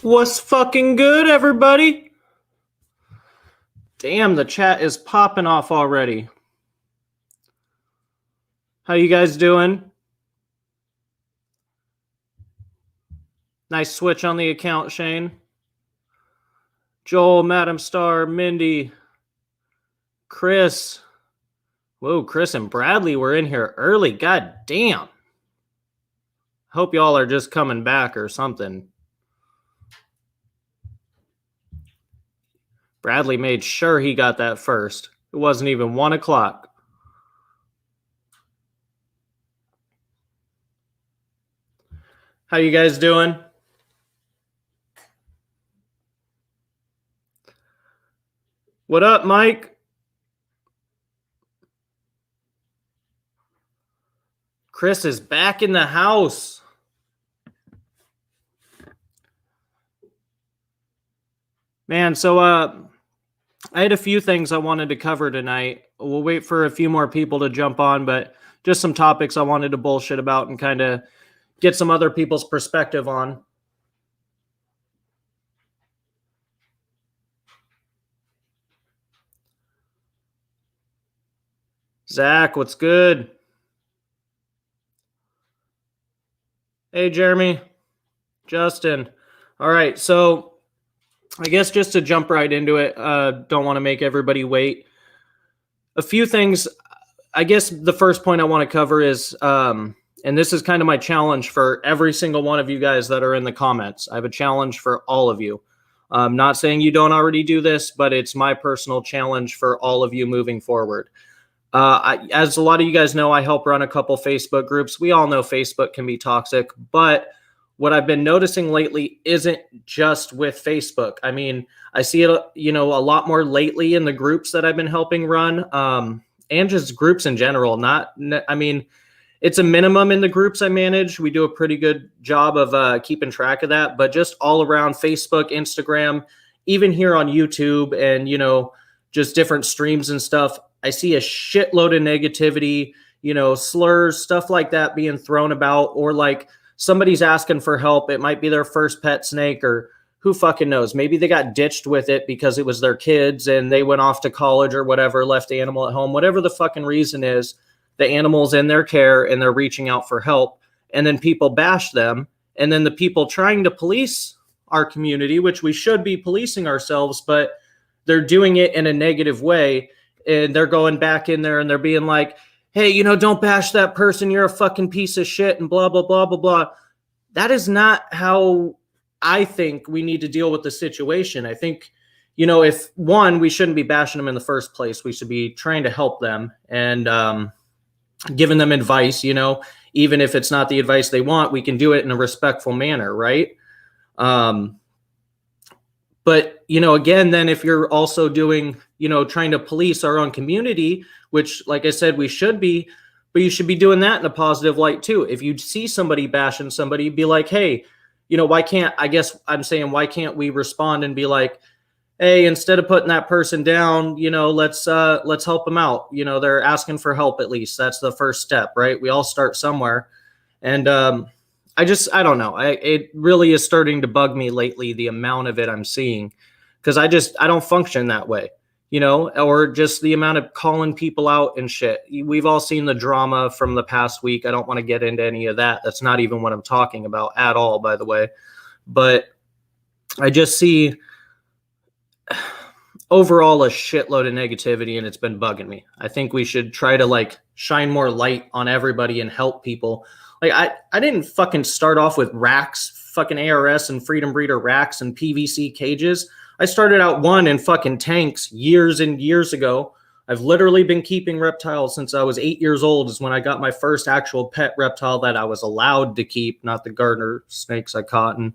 What's fucking good, everybody? Damn, the chat is popping off already. How you guys doing? Nice switch on the account, Shane. Joel, Madam Star, Mindy, Chris. Whoa, Chris and Bradley were in here early. God damn. Hope y'all are just coming back or something. Bradley made sure he got that first. It wasn't even 1 o'clock. How you guys doing? What up, Mike? Chris is back in the house. Man, so I had a few things I wanted to cover tonight. We'll wait for a few more people to jump on, but just some topics I wanted to bullshit about and kind of get some other people's perspective on. Zach, what's good? Hey, Jeremy, Justin. All right, so I guess just to jump right into it, don't want to make everybody wait. A few things. I guess the first point I want to cover is, and this is kind of my challenge for every single one of you guys that are in the comments. I have a challenge for all of you. I'm not saying you don't already do this, but it's my personal challenge for all of you moving forward. As a lot of you guys know, I help run a couple Facebook groups. We all know Facebook can be toxic, but what I've been noticing lately isn't just with Facebook. I mean, I see it, a lot more lately in the groups that I've been helping run, and just groups in general. It's a minimum in the groups I manage. We do a pretty good job of keeping track of that, but just all around Facebook, Instagram, even here on YouTube and, just different streams and stuff, I see a shitload of negativity, slurs, stuff like that being thrown about, or like somebody's asking for help. It might be their first pet snake, or who fucking knows? Maybe they got ditched with it because it was their kids and they went off to college or whatever, left the animal at home, whatever the fucking reason is. The animal's in their care and they're reaching out for help. And then people bash them. And then the people trying to police our community, which we should be policing ourselves, but they're doing it in a negative way. And they're going back in there and they're being like, hey, don't bash that person. You're a fucking piece of shit and blah, blah, blah, blah, blah. That is not how I think we need to deal with the situation. I think, if one, we shouldn't be bashing them in the first place. We should be trying to help them and giving them advice, even if it's not the advice they want, we can do it in a respectful manner, right? But, again, then if you're also doing, trying to police our own community, which, like I said, we should be, but you should be doing that in a positive light too. If you see somebody bashing somebody, be like, hey, why can't we respond and be like, hey, instead of putting that person down, let's help them out. They're asking for help. At least that's the first step, right? We all start somewhere. And, I don't know. It really is starting to bug me lately, the amount of it I'm seeing, because I don't function that way, or just the amount of calling people out and shit. We've all seen the drama from the past week. I don't want to get into any of that. That's not even what I'm talking about at all, by the way. But I just see overall a shitload of negativity, and it's been bugging me. I think we should try to shine more light on everybody and help people. I didn't fucking start off with racks, fucking ARS and Freedom Breeder racks and PVC cages. I started out one in fucking tanks years and years ago. I've literally been keeping reptiles since I was 8 years old is when I got my first actual pet reptile that I was allowed to keep, not the garter snakes I caught and,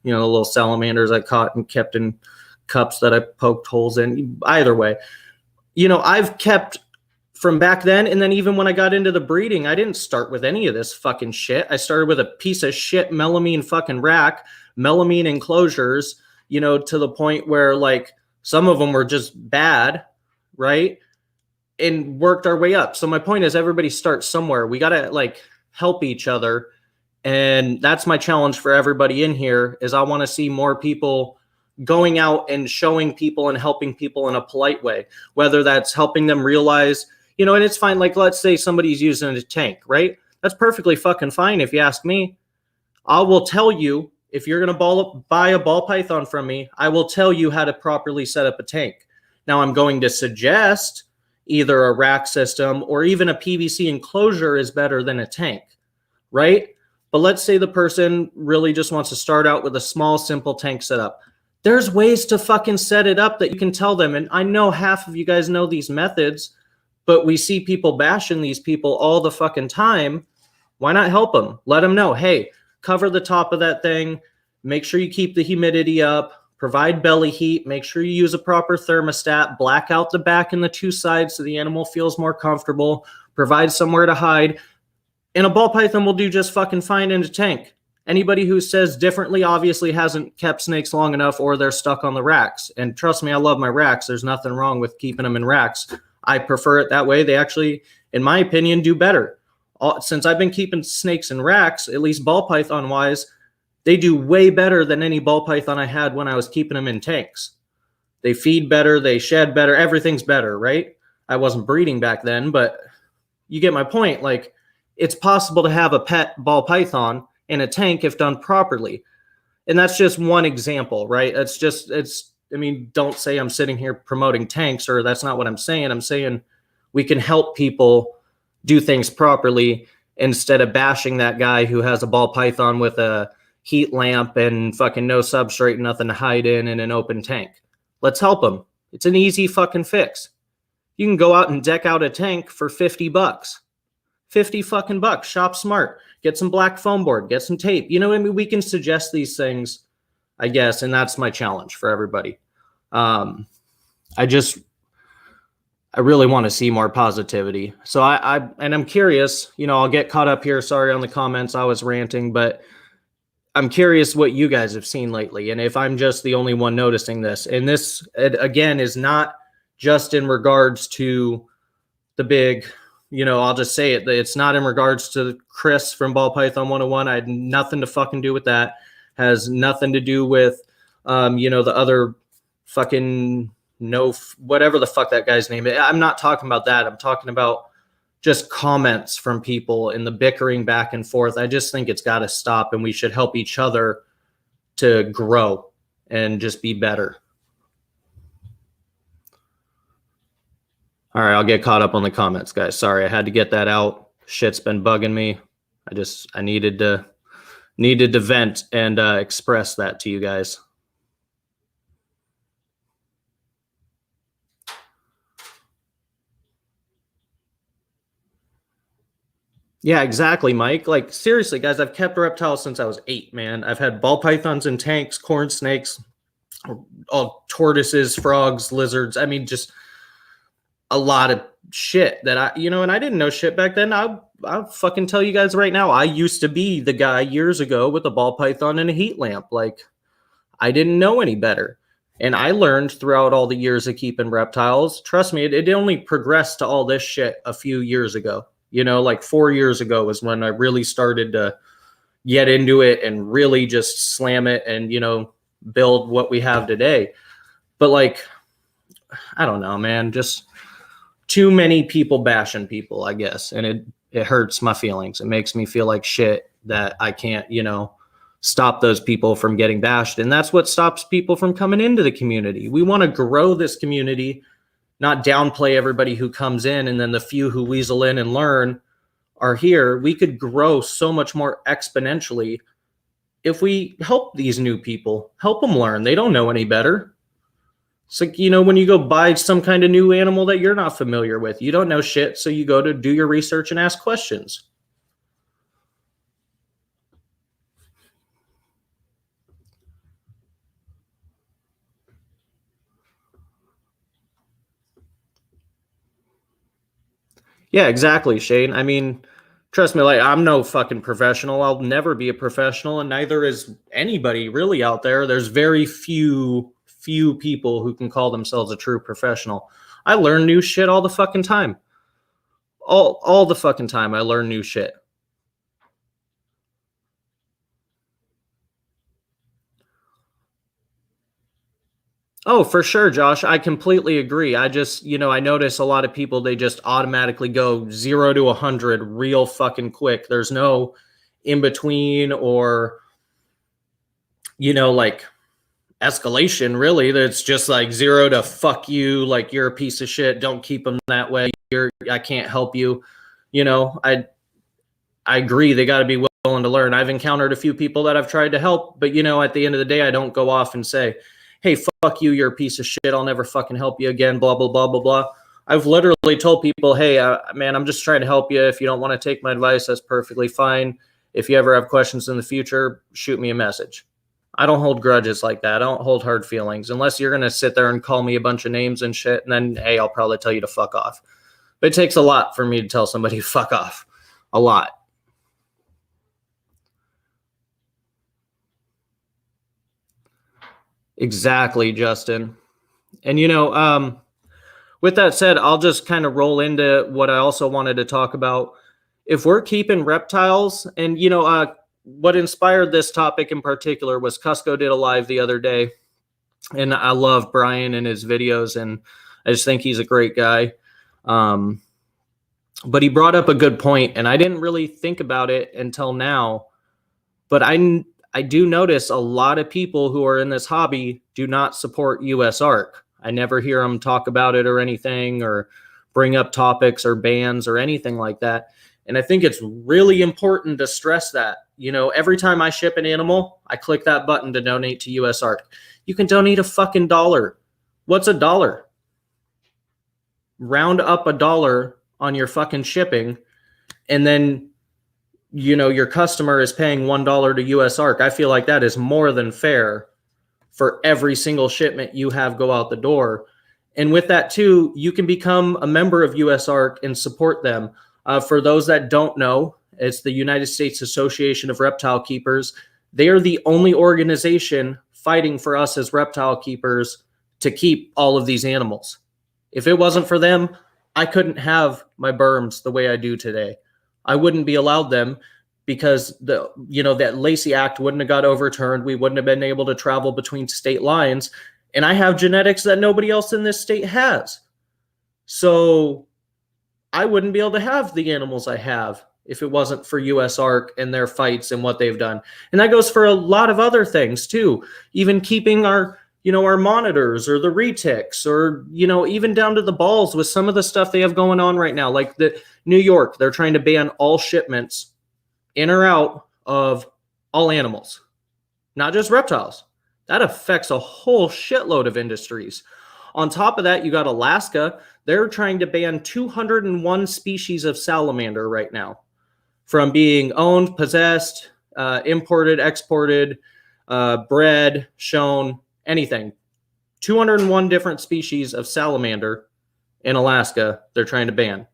the little salamanders I caught and kept in cups that I poked holes in. Either way, I've kept from back then. And then even when I got into the breeding, I didn't start with any of this fucking shit. I started with a piece of shit melamine fucking rack, melamine enclosures, to the point where some of them were just bad, right? And worked our way up. So my point is everybody starts somewhere. We got to help each other And that's my challenge for everybody in here is I want to see more people going out and showing people and helping people in a polite way, whether that's helping them realize, you know, and it's fine. Like, let's say somebody's using a tank, right? That's perfectly fucking fine if you ask me. I will tell you, if you're going to buy a ball python from me, I will tell you how to properly set up a tank. Now, I'm going to suggest either a rack system or even a PVC enclosure is better than a tank, right? But let's say the person really just wants to start out with a small, simple tank setup. There's ways to fucking set it up that you can tell them. And I know half of you guys know these methods, but we see people bashing these people all the fucking time. Why not help them? Let them know, hey, cover the top of that thing. Make sure you keep the humidity up. Provide belly heat. Make sure you use a proper thermostat. Black out the back and the two sides so the animal feels more comfortable. Provide somewhere to hide. And a ball python will do just fucking fine in a tank. Anybody who says differently obviously hasn't kept snakes long enough or they're stuck on the racks. And trust me, I love my racks. There's nothing wrong with keeping them in racks. I prefer it that way. They actually, in my opinion, do better. Since I've been keeping snakes in racks, at least ball python wise, they do way better than any ball python I had when I was keeping them in tanks. They feed better, they shed better, everything's better, right? I wasn't breeding back then, but you get my point. Like, it's possible to have a pet ball python in a tank if done properly. And that's just one example, right? I mean, don't say I'm sitting here promoting tanks, or that's not what I'm saying. I'm saying we can help people do things properly instead of bashing that guy who has a ball python with a heat lamp and fucking no substrate, nothing to hide in an open tank. Let's help them. It's an easy fucking fix. You can go out and deck out a tank for $50. 50 fucking bucks. Shop smart. Get some black foam board. Get some tape. You know what I mean? We can suggest these things, I guess, and that's my challenge for everybody. I really want to see more positivity. So I'm curious, you know, I'll get caught up here. Sorry on the comments. I was ranting, but I'm curious what you guys have seen lately. And if I'm just the only one noticing this, and this again is not just in regards to the big, you know, I'll just say it. It's not in regards to Chris from Ball Python 101. I had nothing to fucking do with that. Has nothing to do with, you know, the other fucking whatever the fuck that guy's name is. I'm not talking about that. I'm talking about just comments from people and the bickering back and forth. I just think it's got to stop, and we should help each other to grow and just be better. All right, I'll get caught up on the comments, guys. Sorry, I had to get that out. Shit's been bugging me. I needed to vent and express that to you guys. Yeah, exactly, Mike. Like, seriously, guys, I've kept reptiles since I was 8, man. I've had ball pythons in tanks, corn snakes, all tortoises, frogs, lizards. I mean, just a lot of shit that and I didn't know shit back then. I'll fucking tell you guys right now, I used to be the guy years ago with a ball python and a heat lamp. Like, I didn't know any better. And I learned throughout all the years of keeping reptiles. Trust me, it only progressed to all this shit a few years ago. You know, like 4 years ago was when I really started to get into it and really just slam it and, you know, build what we have today. But like, I don't know, man, just too many people bashing people, I guess. And it hurts my feelings. It makes me feel like shit that I can't, you know, stop those people from getting bashed. And that's what stops people from coming into the community. We want to grow this community, not downplay everybody who comes in, and then the few who weasel in and learn are here. We could grow so much more exponentially if we help these new people, help them learn. They don't know any better. It's like, you know, when you go buy some kind of new animal that you're not familiar with, you don't know shit, so you go to do your research and ask questions. Yeah, exactly, Shane. I mean, trust me, like, I'm no fucking professional. I'll never be a professional, and neither is anybody really out there. There's very few people who can call themselves a true professional. I learn new shit all the fucking time. All the fucking time I learn new shit. Oh, for sure, Josh. I completely agree. I just, I notice a lot of people, they just automatically go 0 to 100 real fucking quick. There's no in between or, like escalation, really. That's just like 0 to fuck you. Like, you're a piece of shit. Don't keep them that way. I can't help you. I agree. They got to be willing to learn. I've encountered a few people that I've tried to help, but at the end of the day, I don't go off and say, "Hey, fuck you, you're a piece of shit. I'll never fucking help you again." Blah blah blah blah blah. I've literally told people, "Hey, man, I'm just trying to help you. If you don't want to take my advice, that's perfectly fine. If you ever have questions in the future, shoot me a message." I don't hold grudges like that. I don't hold hard feelings unless you're gonna sit there and call me a bunch of names and shit. And then, hey, I'll probably tell you to fuck off. But it takes a lot for me to tell somebody fuck off. A lot. Exactly, Justin. And with that said, I'll just kind of roll into what I also wanted to talk about. If we're keeping reptiles, and what inspired this topic in particular was Cusco did a live the other day, and I love Brian and his videos, and I just think he's a great guy. But he brought up a good point, and I didn't really think about it until now. But I do notice a lot of people who are in this hobby do not support USARK. I never hear them talk about it or anything, or bring up topics or bans or anything like that. And I think it's really important to stress that. Every time I ship an animal, I click that button to donate to USARK. You can donate a fucking dollar. What's a dollar? Round up a dollar on your fucking shipping, and then your customer is paying $1 to USARK. I feel like that is more than fair for every single shipment you have go out the door. And with that too, you can become a member of USARK and support them. For those that don't know, it's the United States Association of Reptile Keepers. They are the only organization fighting for us as reptile keepers to keep all of these animals. If it wasn't for them, I couldn't have my berms the way I do today. I wouldn't be allowed them because that Lacey Act wouldn't have got overturned. We wouldn't have been able to travel between state lines. And I have genetics that nobody else in this state has. So I wouldn't be able to have the animals I have if it wasn't for USARK and their fights and what they've done. And that goes for a lot of other things too. Even keeping our monitors or the retics, or, even down to the balls with some of the stuff they have going on right now. Like the New York, they're trying to ban all shipments in or out of all animals, not just reptiles. That affects a whole shitload of industries. On top of that, you got Alaska. They're trying to ban 201 species of salamander right now from being owned, possessed, imported, exported, bred, shown, anything. 201 different species of salamander in Alaska they're trying to ban.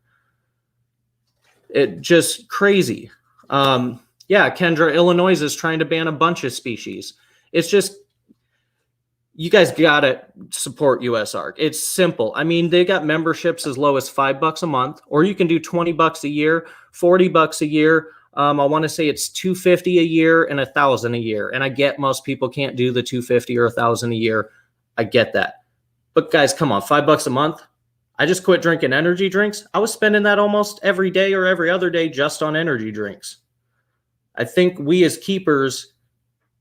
It just crazy. Kendra, Illinois is trying to ban a bunch of species. It's just, you guys gotta support USARK. It's simple. I mean, they got memberships as low as $5 a month, or you can do $20 a year, $40 a year. I want to say it's $250 a year and $1,000 a year. And I get most people can't do the $250 or $1,000 a year. I get that. But guys, come on, $5 a month. I just quit drinking energy drinks. I was spending that almost every day or every other day just on energy drinks. I think we as keepers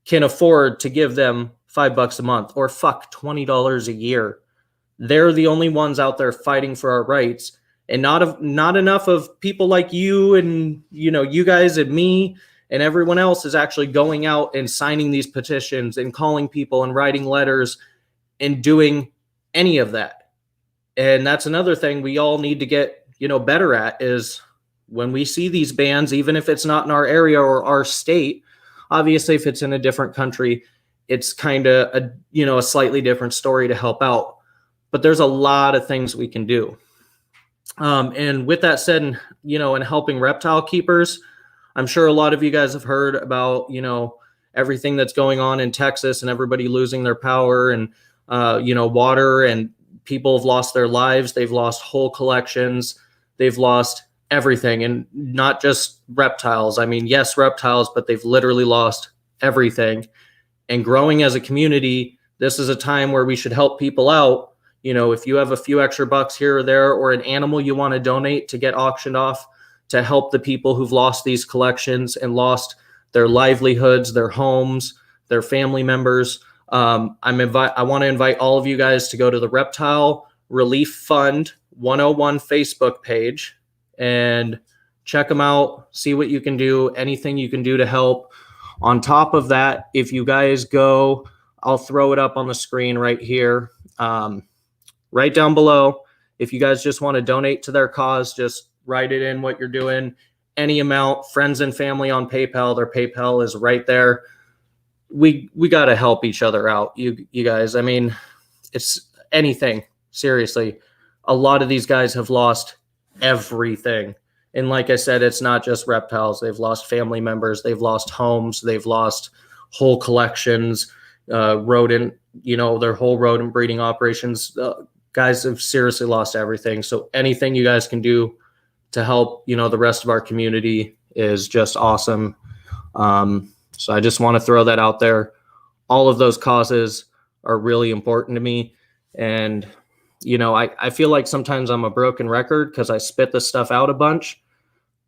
can afford to give them $5 a month, or $20 a year. They're the only ones out there fighting for our rights. And not enough of people like you and you guys and me and everyone else is actually going out and signing these petitions and calling people and writing letters and doing any of that. And that's another thing we all need to get better at, is when we see these bans, even if it's not in our area or our state. Obviously, if it's in a different country, it's kind of a slightly different story to help out. But there's a lot of things we can do. And with that said, in helping reptile keepers, I'm sure a lot of you guys have heard about, everything that's going on in Texas and everybody losing their power and, water, and people have lost their lives. They've lost whole collections. They've lost everything, and not just reptiles. I mean, yes, reptiles, but they've literally lost everything. And growing as a community, this is a time where we should help people out. You know, if you have a few extra bucks here or there, or an animal you want to donate to get auctioned off to help the people who've lost these collections and lost their livelihoods, their homes, their family members. I want to invite all of you guys to go to the Reptile Relief Fund 101 Facebook page and check them out, see what you can do, anything you can do to help. On top of that, if you guys go, I'll throw it up on the screen right here, right down below. If you guys just want to donate to their cause, just write it in what you're doing, any amount, friends and family on PayPal. Their PayPal is right there. We got to help each other out, you guys. I mean, it's anything, seriously. A lot of these guys have lost everything. And like I said, it's not just reptiles. They've lost family members. They've lost homes. They've lost whole collections, rodent, their whole rodent breeding operations. Guys have seriously lost everything. So anything you guys can do to help, the rest of our community is just awesome. So I just want to throw that out there. All of those causes are really important to me. And, I feel like sometimes I'm a broken record because I spit this stuff out a bunch,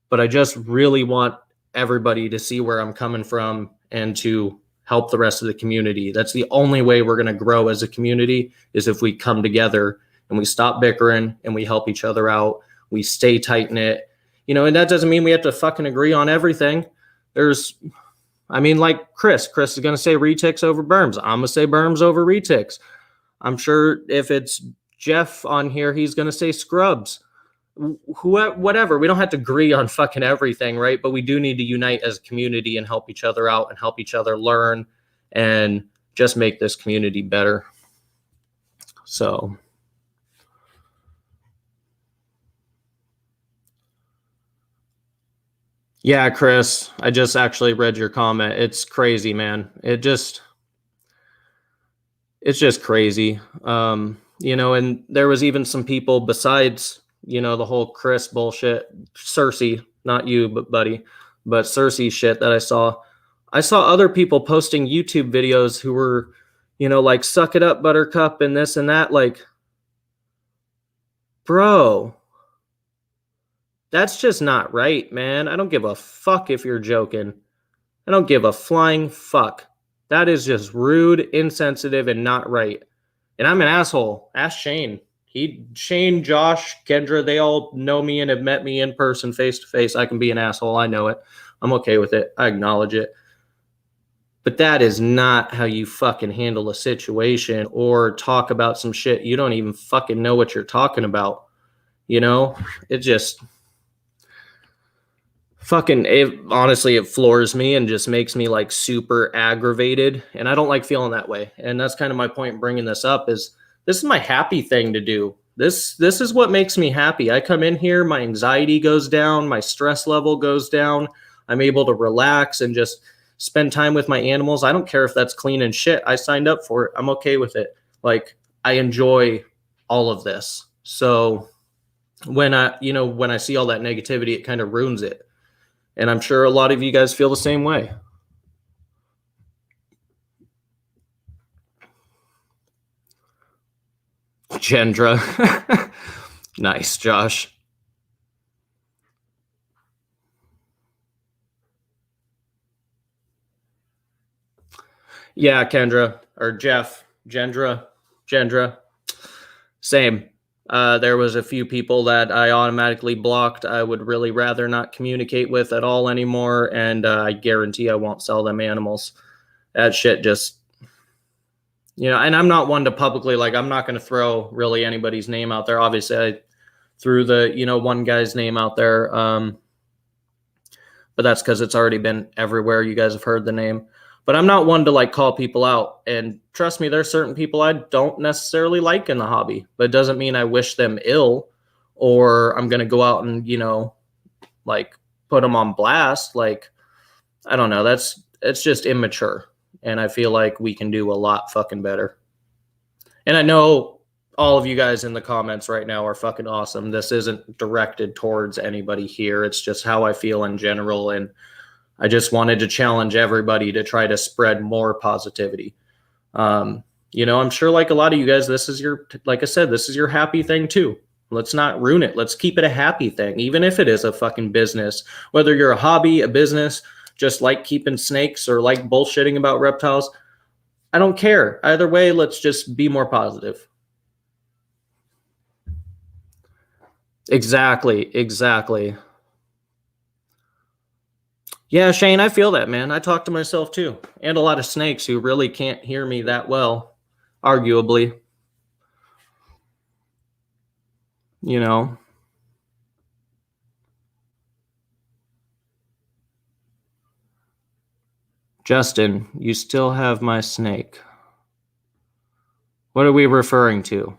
but I just really want everybody to see where I'm coming from and to help the rest of the community. That's the only way we're going to grow as a community, is if we come together and we stop bickering and we help each other out. We stay tight-knit, and that doesn't mean we have to fucking agree on everything. Like Chris is going to say retics over berms. I'm going to say berms over retics. I'm sure if it's Jeff on here, he's going to say scrubs. Whatever. We don't have to agree on fucking everything, right? But we do need to unite as a community and help each other out and help each other learn and just make this community better. So, yeah, Chris, I just actually read your comment. It's crazy, man. It's just crazy. And there was even some people besides, the whole Chris bullshit, Cersei, not you, but buddy, but Cersei shit that I saw other people posting YouTube videos who were, like, suck it up, Buttercup, and this and that. Like, bro, that's just not right, man. I don't give a fuck if you're joking. I don't give a flying fuck. That is just rude, insensitive, and not right. And I'm an asshole. Ask Shane. Shane, Josh, Kendra, they all know me and have met me in person, face to face. I can be an asshole. I know it. I'm okay with it. I acknowledge it. But that is not how you fucking handle a situation or talk about some shit you don't even fucking know what you're talking about. It just honestly, it floors me and just makes me like super aggravated. And I don't like feeling that way. And that's kind of my point in bringing this up, is this is my happy thing to do. This is what makes me happy. I come in here, my anxiety goes down, my stress level goes down. I'm able to relax and just spend time with my animals. I don't care if that's clean and shit. I signed up for it. I'm okay with it. Like, I enjoy all of this. So when I see all that negativity, it kind of ruins it. And I'm sure a lot of you guys feel the same way. Kendra. Nice, Josh. Yeah, Kendra, or Jeff, Gendra. Same. There was a few people that I automatically blocked. I would really rather not communicate with at all anymore. And I guarantee I won't sell them animals. That shit just, and I'm not one to publicly, like, I'm not going to throw really anybody's name out there. Obviously, I threw the, one guy's name out there. But that's because it's already been everywhere. You guys have heard the name. But I'm not one to like call people out. And trust me, there's certain people I don't necessarily like in the hobby, but it doesn't mean I wish them ill or I'm going to go out and, like put them on blast. Like, I don't know. It's just immature. And I feel like we can do a lot fucking better. And I know all of you guys in the comments right now are fucking awesome. This isn't directed towards anybody here. It's just how I feel in general. And I just wanted to challenge everybody to try to spread more positivity. You know, I'm sure like a lot of you guys, this is your, like I said, this is your happy thing too. Let's not ruin it. Let's keep it a happy thing, even if it is a fucking business. Whether you're a hobby, a business, just like keeping snakes or like bullshitting about reptiles, I don't care. Either way, let's just be more positive. Exactly. Exactly. Yeah, Shane, I feel that, man. I talk to myself too, and a lot of snakes who really can't hear me that well, arguably. You know, Justin, you still have my snake. What are we referring to?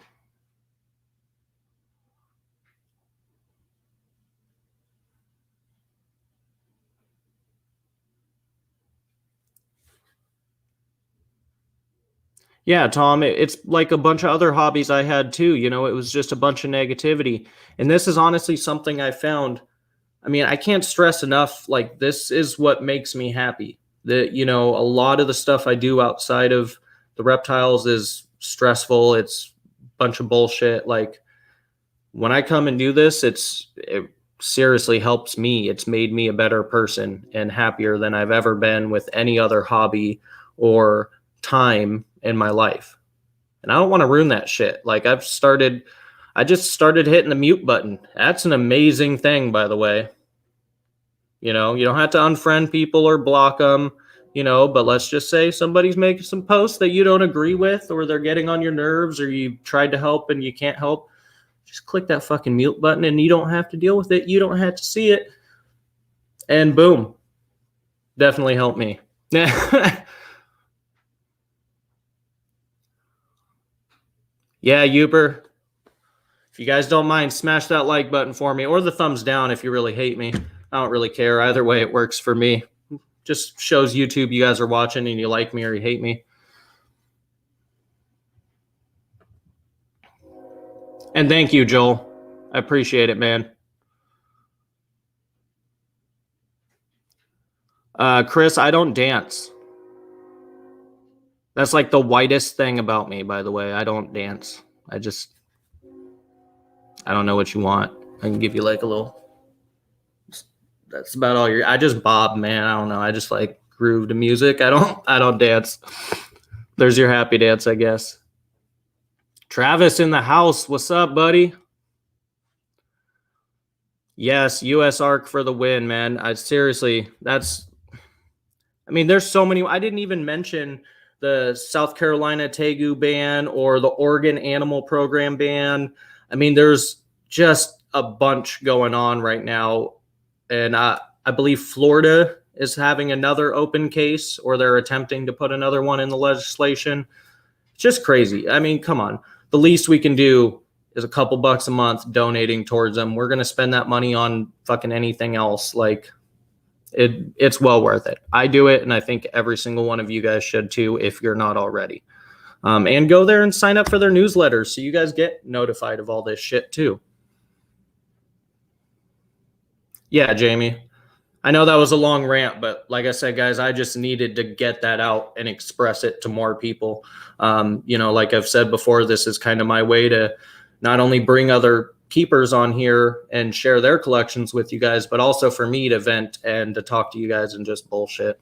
Yeah, Tom, it's like a bunch of other hobbies I had too. You know, it was just a bunch of negativity. And this is honestly something I found. I mean, I can't stress enough, like, this is what makes me happy. That, you know, a lot of the stuff I do outside of the reptiles is stressful. It's a bunch of bullshit. Like, when I come and do this, it seriously helps me. It's made me a better person and happier than I've ever been with any other hobby or time in my life. And I don't want to ruin that shit. Like, I just started hitting the mute button. That's an amazing thing, by the way. You know, you don't have to unfriend people or block them, you know, but let's just say somebody's making some posts that you don't agree with, or they're getting on your nerves, or you tried to help and you can't help. Just click that fucking mute button and you don't have to deal with it. You don't have to see it. And boom. Definitely helped me. Yeah, Uber. If you guys don't mind, smash that like button for me, or the thumbs down if you really hate me. I don't really care. Either way, it works for me. Just shows YouTube you guys are watching and you like me or you hate me. And thank you, Joel. I appreciate it, man. Chris, I don't dance. That's like the whitest thing about me, by the way. I don't dance. I don't know what you want. I can give you like a little. That's about all I just bob, man. I don't know. I just like groove to music. I don't dance. There's your happy dance, I guess. Travis in the house. What's up, buddy? Yes, US Arc for the win, man. I seriously, I mean, there's so many. I didn't even mention the South Carolina Tegu ban or the Oregon Animal Program ban. I mean, there's just a bunch going on right now. And I believe Florida is having another open case, or they're attempting to put another one in the legislation. It's just crazy. I mean, come on. The least we can do is a couple bucks a month donating towards them. We're going to spend that money on fucking anything else. Like, it's well worth it. I do it, and I think every single one of you guys should too, if you're not already. And go there and sign up for their newsletters so you guys get notified of all this shit too. Yeah, Jamie. I know that was a long rant, but like I said, guys, I just needed to get that out and express it to more people. You know, like I've said before, this is kind of my way to not only bring other keepers on here and share their collections with you guys, but also for me to vent and to talk to you guys and just bullshit.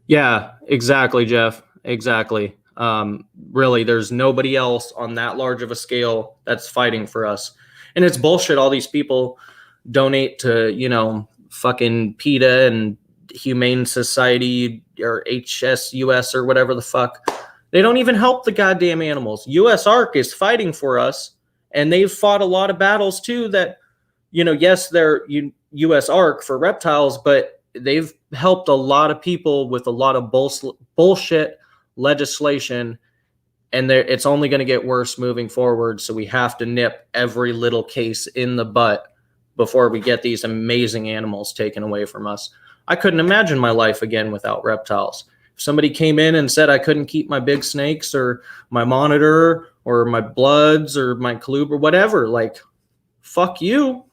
Yeah, exactly, Jeff. Exactly. Really, there's nobody else on that large of a scale that's fighting for us. And it's bullshit. All these people donate to, you know, fucking PETA and Humane Society or HSUS or whatever the fuck. They don't even help the goddamn animals. US Arc is fighting for us, and they've fought a lot of battles too that, you know, yes, they're US Arc for reptiles, but they've helped a lot of people with a lot of bullshit legislation, and it's only going to get worse moving forward. So we have to nip every little case in the butt before we get these amazing animals taken away from us. I couldn't imagine my life again without reptiles. If somebody came in and said I couldn't keep my big snakes or my monitor or my Bloods or my Klub or whatever. Like, fuck you.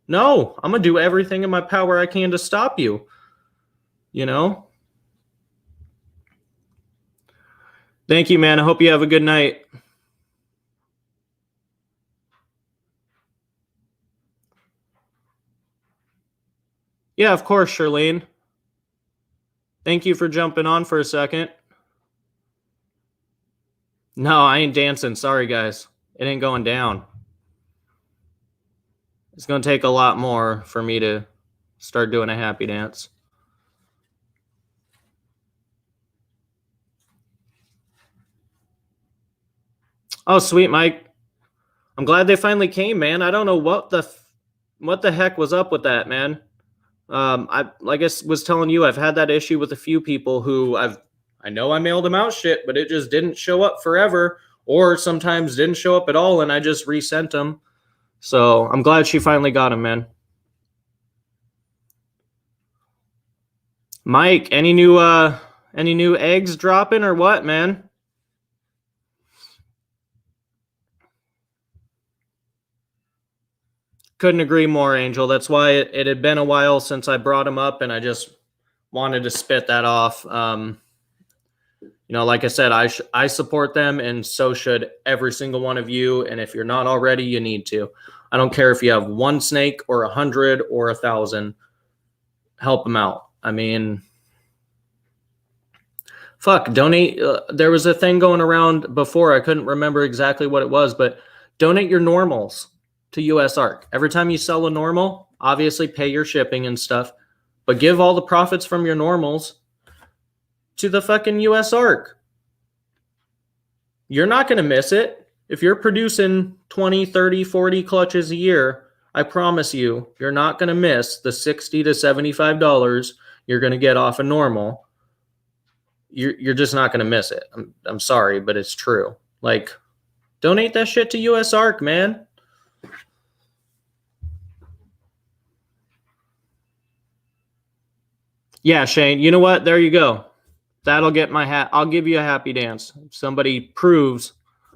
No, I'm going to do everything in my power I can to stop you. You know? Thank you, man. I hope you have a good night. Yeah, of course, Charlene. Thank you for jumping on for a second. No, I ain't dancing. Sorry, guys. It ain't going down. It's going to take a lot more for me to start doing a happy dance. Oh, sweet, Mike. I'm glad they finally came, man. I don't know what the heck was up with that, man. I like I was telling you, I've had that issue with a few people who I know I mailed them out shit, but it just didn't show up forever, or sometimes didn't show up at all, and I just resent them. So I'm glad she finally got them, man. Mike, any new eggs dropping or what, man? Couldn't agree more, Angel. That's why it had been a while since I brought him up, and I just wanted to spit that off. Like I said, I support them, and so should every single one of you. And if you're not already, you need to. I don't care if you have 1 snake or 100 or 1,000. Help them out. I mean, fuck, donate. There was a thing going around before. I couldn't remember exactly what it was, but donate your normals to USARK. Every time you sell a normal, obviously pay your shipping and stuff, but give all the profits from your normals to the fucking USARK. You're not going to miss it. If you're producing 20, 30, 40 clutches a year, I promise you, you're not going to miss the $60 to $75 you're going to get off a normal. You're just not going to miss it. I'm sorry, but it's true. Like, donate that shit to USARK, man. Yeah, Shane, you know what? There you go. That'll get my hat. I'll give you a happy dance. If somebody proves,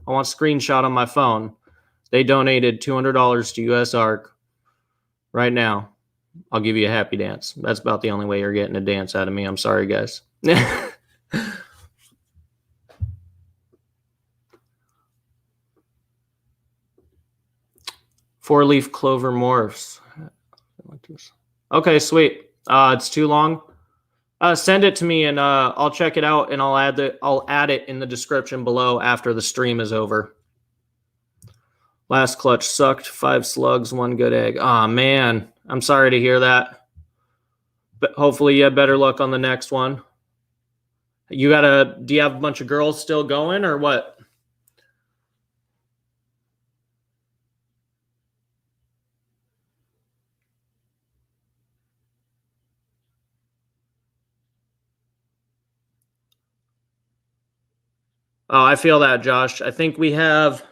I want a screenshot on my phone, they donated $200 to USARK right now, I'll give you a happy dance. That's about the only way you're getting a dance out of me. I'm sorry, guys. 4-leaf clover morphs. Okay, sweet. It's too long. Send it to me and I'll check it out, and I'll add it in the description below after the stream is over. Last clutch sucked. 5 slugs, 1 good egg. Aw, man. I'm sorry to hear that. But hopefully you have better luck on the next one. Do you have a bunch of girls still going or what? Oh, I feel that, Josh. I think we have...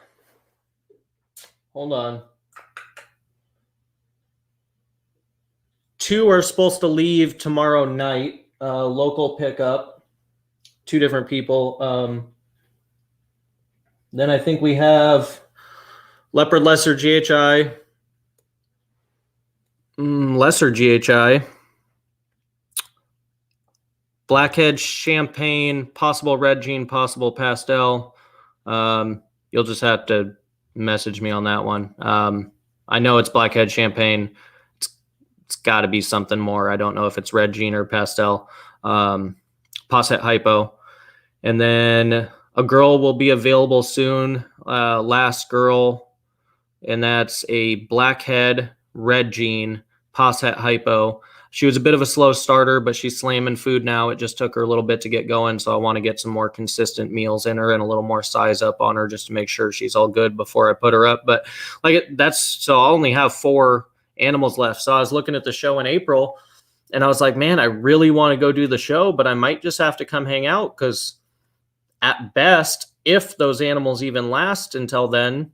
Hold on. 2 are supposed to leave tomorrow night. Local pickup. 2 different people. Then I think we have Leopard Lesser GHI. Lesser GHI. Blackhead Champagne, possible Red Gene, possible Pastel. You'll just have to message me on that one. I know it's Blackhead Champagne. It's got to be something more. I don't know if it's Red Gene or Pastel. Posset Hypo. And then a girl will be available soon. Last girl. And that's a Blackhead Red Gene, Posset Hypo. She was a bit of a slow starter, but she's slamming food now. It just took her a little bit to get going, so I want to get some more consistent meals in her and a little more size up on her just to make sure she's all good before I put her up. But so I only have 4 animals left. So I was looking at the show in April, and I was like, man, I really want to go do the show, but I might just have to come hang out because at best, if those animals even last until then,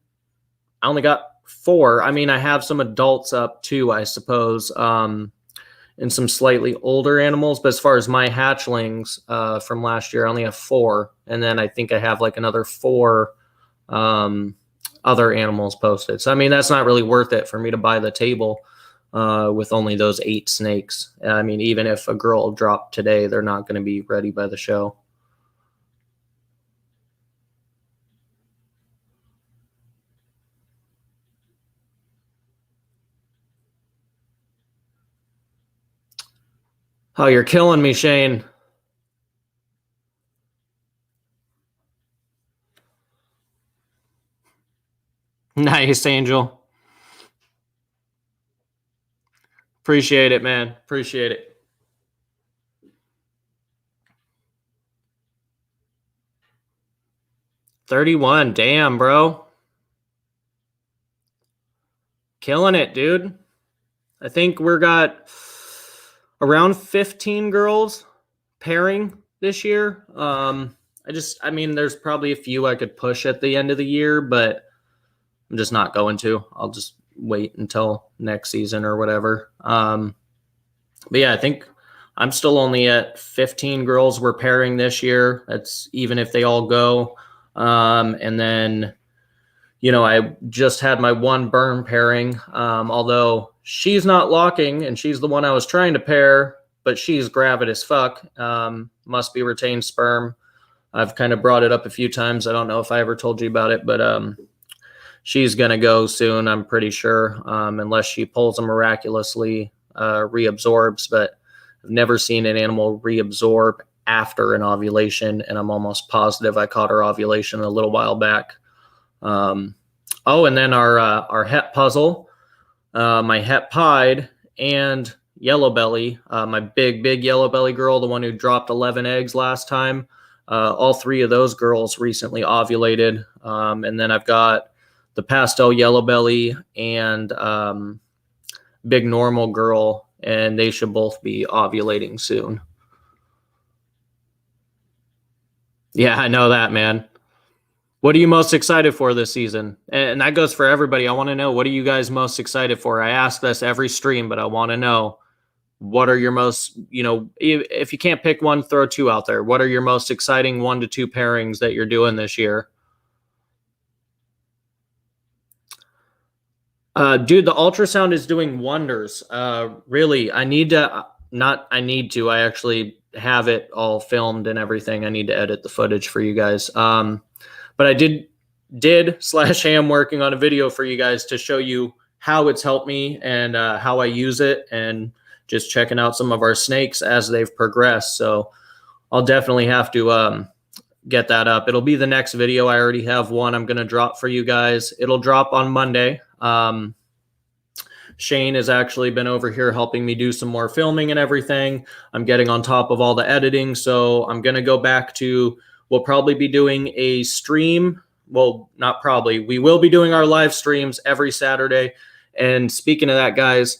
I only got 4. I mean, I have some adults up too, I suppose. And some slightly older animals. But as far as my hatchlings from last year, I only have 4. And then I think I have like another 4 other animals posted. So, I mean, that's not really worth it for me to buy the table with only those 8 snakes. I mean, even if a girl dropped today, they're not going to be ready by the show. Oh, you're killing me, Shane. Nice, Angel. Appreciate it, man. Appreciate it. $31. Damn, bro. Killing it, dude. I think we're got around 15 girls pairing this year. I mean, there's probably a few I could push at the end of the year, but I'm just not going to. I'll just wait until next season or whatever. But yeah, I think I'm still only at 15 girls we're pairing this year. That's even if they all go. And then, you know, I just had my one berm pairing, although she's not locking and she's the one I was trying to pair, but she's gravid as fuck. Must be retained sperm. I've kind of brought it up a few times. I don't know if I ever told you about it, but she's going to go soon, I'm pretty sure, unless she pulls a miraculously reabsorbs. But I've never seen an animal reabsorb after an ovulation, and I'm almost positive I caught her ovulation a little while back. And then our het puzzle, my het pied and yellow belly, my big yellow belly girl, the one who dropped 11 eggs last time. All 3 of those girls recently ovulated. And then I've got the pastel yellow belly and big normal girl, and they should both be ovulating soon. Yeah, I know that, man. What are you most excited for this season? And that goes for everybody. I want to know, what are you guys most excited for? I ask this every stream, but I want to know, what are your most, you know, if you can't pick one, throw 2 out there. What are your most exciting 1 to 2 pairings that you're doing this year? Dude, the ultrasound is doing wonders. Really, I actually have it all filmed and everything. I need to edit the footage for you guys. But I am working on a video for you guys to show you how it's helped me and how I use it, and just checking out some of our snakes as they've progressed. So I'll definitely have to get that up. It'll be the next video. I already have one I'm going to drop for you guys. It'll drop on Monday. Shane has actually been over here helping me do some more filming and everything. I'm getting on top of all the editing. So I'm going to go back to, we'll probably be doing a stream. Well, not probably. We will be doing our live streams every Saturday. And speaking of that, guys,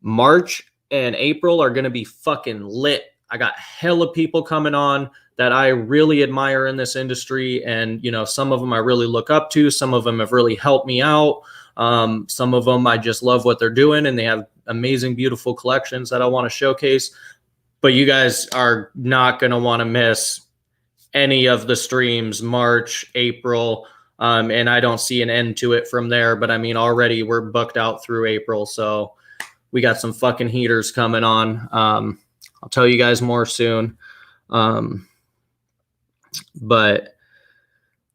March and April are going to be fucking lit. I got hella people coming on that I really admire in this industry. And, you know, some of them I really look up to. Some of them have really helped me out. Some of them I just love what they're doing, and they have amazing, beautiful collections that I want to showcase. But you guys are not going to want to miss any of the streams, March, April, and I don't see an end to it from there. But I mean, already we're booked out through April, so we got some fucking heaters coming on. I'll tell you guys more soon. But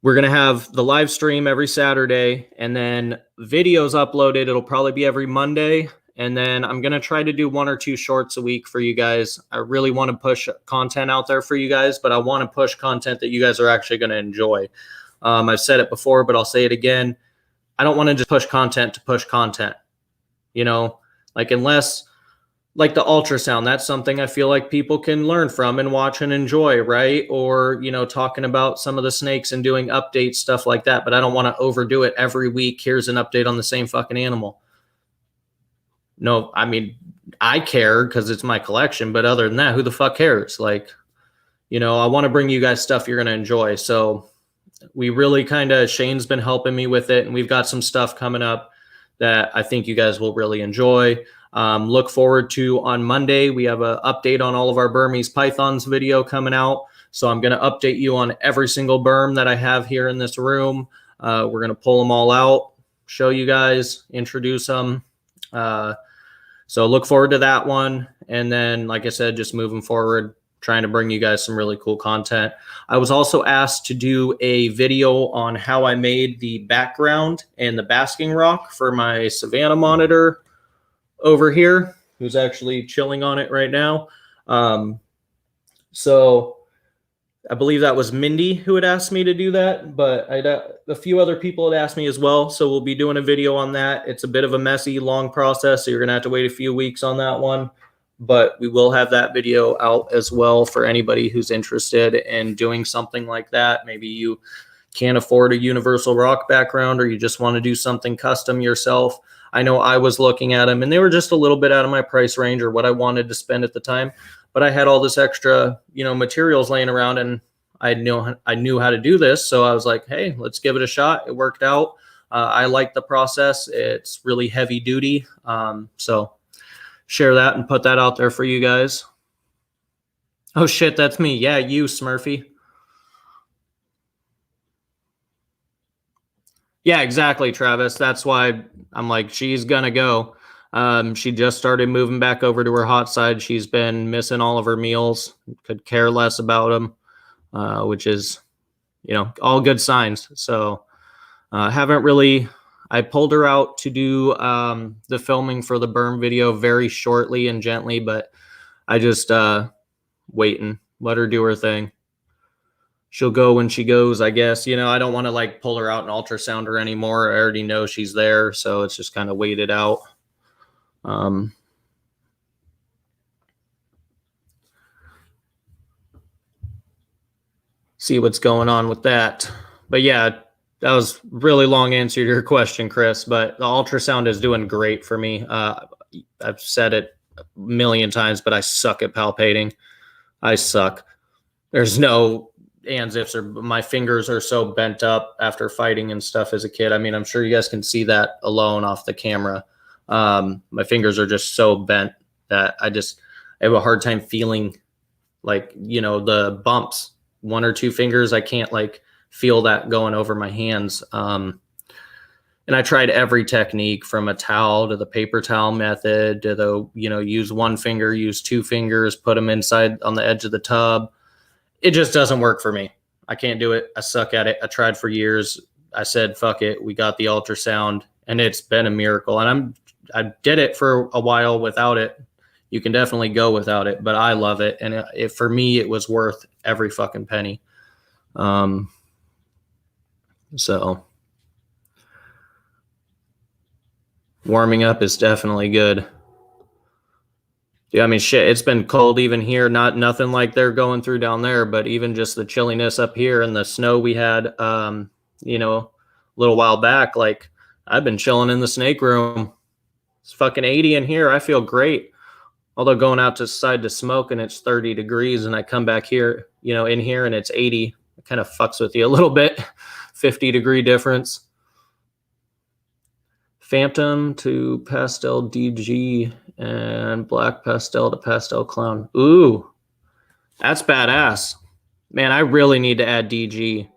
we're going to have the live stream every Saturday, and then videos uploaded. It'll probably be every Monday. And then I'm going to try to do 1 or 2 shorts a week for you guys. I really want to push content out there for you guys, but I want to push content that you guys are actually going to enjoy. I've said it before, but I'll say it again. I don't want to just push content to push content. You know, like, unless, like the ultrasound, that's something I feel like people can learn from and watch and enjoy, right? Or, you know, talking about some of the snakes and doing updates, stuff like that. But I don't want to overdo it every week. Here's an update on the same fucking animal. No, I mean, I care because it's my collection. But other than that, who the fuck cares? Like, you know, I want to bring you guys stuff you're going to enjoy. So we really Shane's been helping me with it. And we've got some stuff coming up that I think you guys will really enjoy. Look forward to on Monday. We have an update on all of our Burmese pythons video coming out. So I'm going to update you on every single berm that I have here in this room. We're going to pull them all out, show you guys, introduce them. So look forward to that one. And then, like I said, just moving forward, trying to bring you guys some really cool content. I was also asked to do a video on how I made the background and the basking rock for my Savannah monitor over here, who's actually chilling on it right now. So I believe that was Mindy who had asked me to do that, but a few other people had asked me as well. So we'll be doing a video on that. It's a bit of a messy, long process, so you're gonna have to wait a few weeks on that one. But we will have that video out as well for anybody who's interested in doing something like that. Maybe you can't afford a universal rock background, or you just want to do something custom yourself. I know I was looking at them and they were just a little bit out of my price range or what I wanted to spend at the time. But I had all this extra, materials laying around, and I knew how to do this. So I was like, hey, let's give it a shot. It worked out. I like the process. It's really heavy duty. So share that and put that out there for you guys. Oh shit, that's me. Yeah, you, Smurfy. Yeah, exactly, Travis. That's why I'm like, she's gonna go. She just started moving back over to her hot side. She's been missing all of her meals, could care less about them, which is, all good signs. So haven't really, I pulled her out to do the filming for the berm video very shortly and gently, but I just waiting, let her do her thing. She'll go when she goes, I guess. I don't want to like pull her out and ultrasound her anymore. I already know she's there, so it's just kind of waited out. See what's going on with that. But yeah, that was really long answer to your question, Chris. But the ultrasound is doing great for me. I've said it a million times, but I suck at palpating. I suck. There's no ands, ifs, or my fingers are so bent up after fighting and stuff as a kid. I mean, I'm sure you guys can see that alone off the camera. My fingers are just so bent that I have a hard time feeling like, the bumps. One or two fingers, I can't like feel that going over my hands. And I tried every technique from a towel to the paper towel method to the, use one finger, use two fingers, put them inside on the edge of the tub. It just doesn't work for me. I can't do it. I suck at it. I tried for years. I said, fuck it. We got the ultrasound and it's been a miracle. And I did it for a while without it. You can definitely go without it, but I love it. And for me, it was worth every fucking penny. So warming up is definitely good. Yeah, I mean, shit, it's been cold even here. Nothing like they're going through down there, but even just the chilliness up here and the snow we had, a little while back, like I've been chilling in the snake room. It's fucking 80 in here. I feel great. Although going out to the side to smoke and it's 30 degrees and I come back here, in here and it's 80, it kind of fucks with you a little bit. 50-degree difference. Phantom to Pastel DG and Black Pastel to Pastel Clown. Ooh, that's badass. Man, I really need to add DG.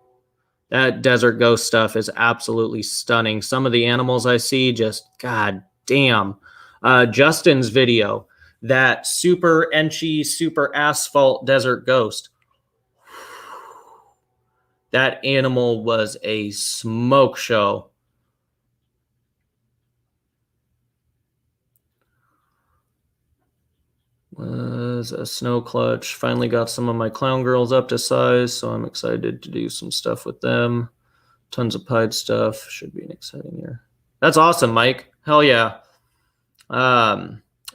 That Desert Ghost stuff is absolutely stunning. Some of the animals I see, just god damn. Justin's video, that super enchy, super asphalt Desert Ghost. That animal was a smoke show. Was a snow clutch. Finally got some of my clown girls up to size, so I'm excited to do some stuff with them. Tons of pied stuff. Should be an exciting year. That's awesome, Mike. Hell yeah.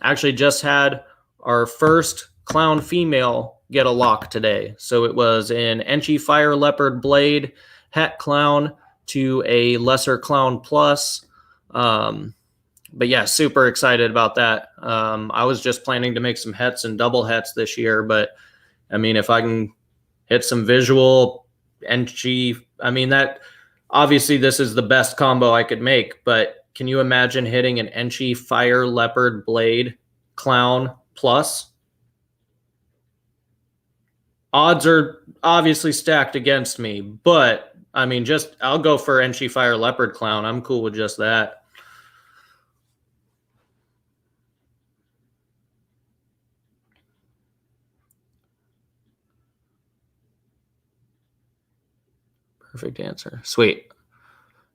Actually just had our first clown female get a lock today. So it was an Enchy Fire Leopard Blade Het Clown to a Lesser Clown Plus. But yeah, super excited about that. I was just planning to make some hets and double hets this year, but I mean, if I can hit some visual Enchy, I mean, that obviously this is the best combo I could make, but can you imagine hitting an Enchy Fire Leopard Blade Clown Plus? Odds are obviously stacked against me, but I mean, just I'll go for Enchi Fire Leopard Clown. I'm cool with just that. Perfect answer. Sweet.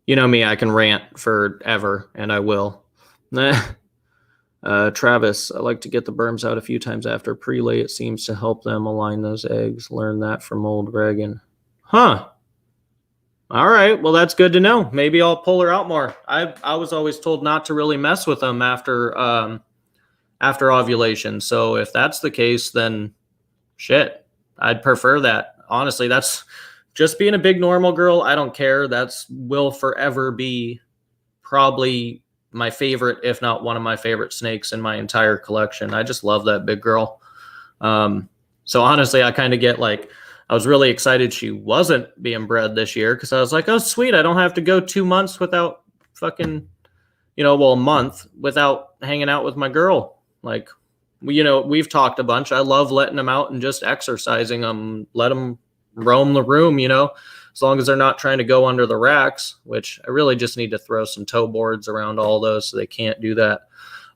You know me, I can rant forever, and I will. Travis, I like to get the berms out a few times after prelay. It seems to help them align those eggs. Learn that from old Reagan. Huh. All right. Well, that's good to know. Maybe I'll pull her out more. I was always told not to really mess with them after ovulation. So if that's the case, then shit, I'd prefer that. Honestly, that's just being a big normal girl. I don't care. That's will forever be probably my favorite, if not one of my favorite snakes in my entire collection. I just love that big girl. So honestly, I kind of get like, I was really excited she wasn't being bred this year because I was like, oh, sweet. I don't have to go 2 months without fucking, a month without hanging out with my girl. Like, we've talked a bunch. I love letting them out and just exercising them, let them roam the room, as long as they're not trying to go under the racks, which I really just need to throw some toe boards around all those so they can't do that.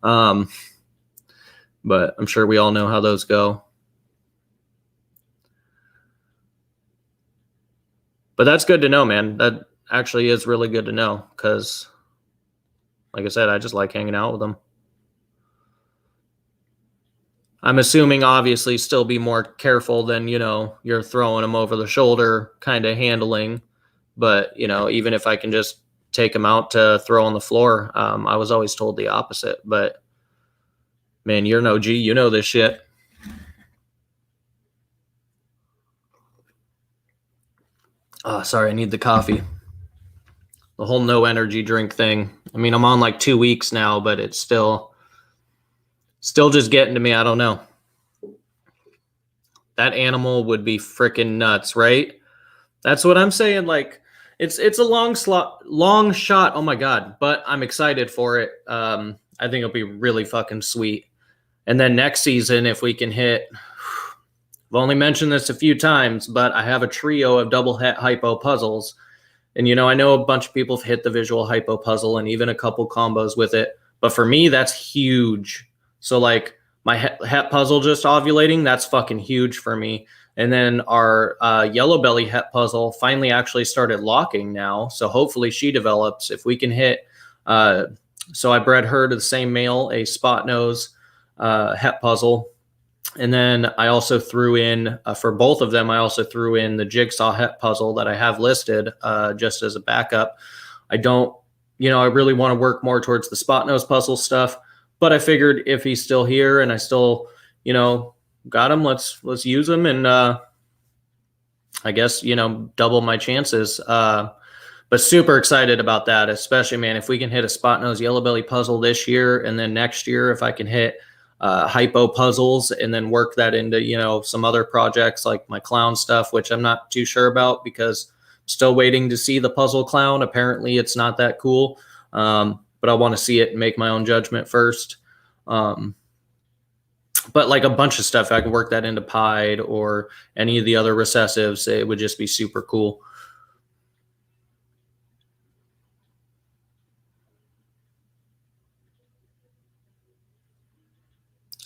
But I'm sure we all know how those go. But that's good to know, man. That actually is really good to know because, like I said, I just like hanging out with them. I'm assuming obviously still be more careful than, you're throwing them over the shoulder kind of handling. But, even if I can just take them out to throw on the floor, I was always told the opposite. But, man, you're an OG. You know this shit. Oh, sorry, I need the coffee. The whole no energy drink thing. I mean, I'm on like 2 weeks now, but it's still just getting to me. I don't know. That animal would be freaking nuts, right? That's what I'm saying. Like, it's a long shot. Oh my God. But I'm excited for it. I think it'll be really fucking sweet. And then next season, if we can hit, I've only mentioned this a few times, but I have a trio of double het hypo puzzles. And, I know a bunch of people have hit the visual hypo puzzle and even a couple combos with it. But for me, that's huge. So like my het puzzle just ovulating, that's fucking huge for me. And then our yellow belly het puzzle finally actually started locking now. So hopefully she develops. If we can hit, so I bred her to the same male, a spot nose het puzzle. And then I also threw in, for both of them, I also threw in the jigsaw het puzzle that I have listed just as a backup. I don't, I really want to work more towards the spot nose puzzle stuff. But I figured if he's still here and I still, got him, let's use him and I guess, double my chances. But super excited about that, especially, man, if we can hit a spot nose yellow belly puzzle this year and then next year, if I can hit hypo puzzles and then work that into, some other projects like my clown stuff, which I'm not too sure about because I'm still waiting to see the puzzle clown. Apparently it's not that cool. But I want to see it and make my own judgment first. But like a bunch of stuff, if I could work that into Pied or any of the other recessives, it would just be super cool.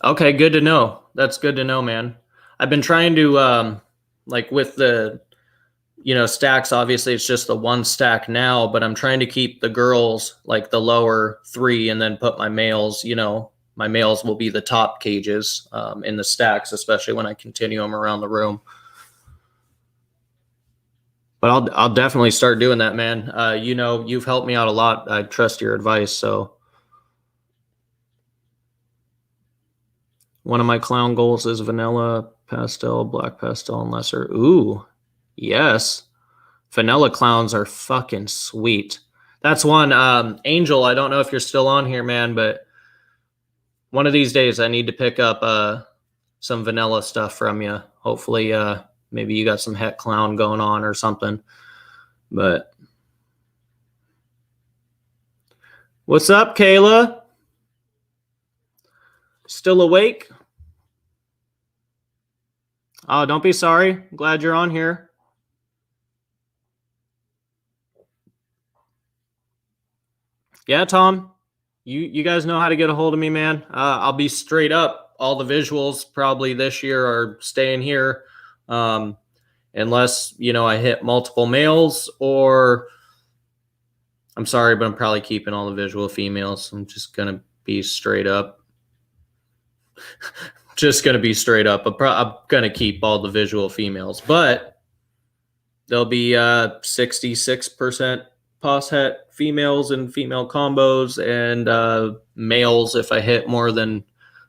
Okay, good to know. That's good to know, man. I've been trying to, like with the, stacks, obviously it's just the one stack now, but I'm trying to keep the girls like the lower 3 and then put my males, my males will be the top cages in the stacks, especially when I continue them around the room. But I'll definitely start doing that, man. You've helped me out a lot. I trust your advice. So one of my clown goals is vanilla, pastel, black pastel, and lesser. Ooh, yes. Vanilla clowns are fucking sweet. That's one. Angel, I don't know if you're still on here, man, but one of these days I need to pick up some vanilla stuff from you. Hopefully, maybe you got some het clown going on or something. But what's up, Kayla? Still awake? Oh, don't be sorry. I'm glad you're on here. Yeah, Tom, you guys know how to get a hold of me, man. I'll be straight up. All the visuals probably this year are staying here, unless I hit multiple males, or I'm sorry, but I'm probably keeping all the visual females. I'm just gonna be straight up. Just gonna be straight up. I'm gonna keep all the visual females, but there'll be 66% pos het females and female combos, and males if I hit more than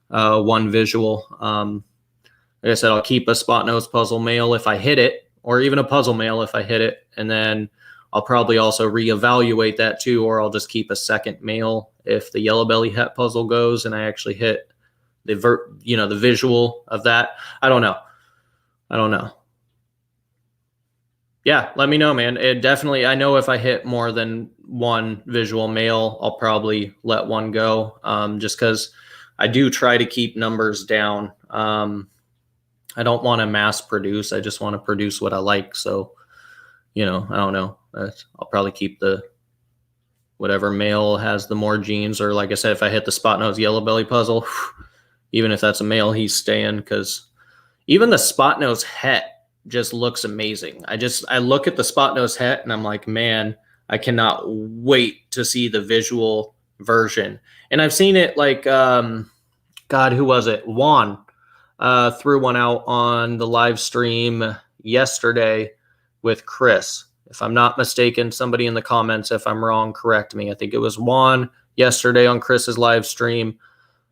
one visual. Like I said, I'll keep a spot nose puzzle male if I hit it, or even a puzzle male if I hit it, and then I'll probably also reevaluate that too, or I'll just keep a second male if the yellow belly het puzzle goes and I actually hit the visual of that. I don't know. Yeah, let me know, man. It definitely, I know if I hit more than one visual male, I'll probably let one go, just because I do try to keep numbers down. I don't want to mass produce. I just want to produce what I like. So, I don't know. I'll probably keep whatever male has the more genes, or like I said, if I hit the spot nose yellow belly puzzle, even if that's a male, he's staying, because even the spot nose het just looks amazing. I look at the spot nose het and I'm like, man, I cannot wait to see the visual version. And I've seen it like, God, who was it? Juan threw one out on the live stream yesterday with Chris. If I'm not mistaken, somebody in the comments, if I'm wrong, correct me. I think it was Juan yesterday on Chris's live stream,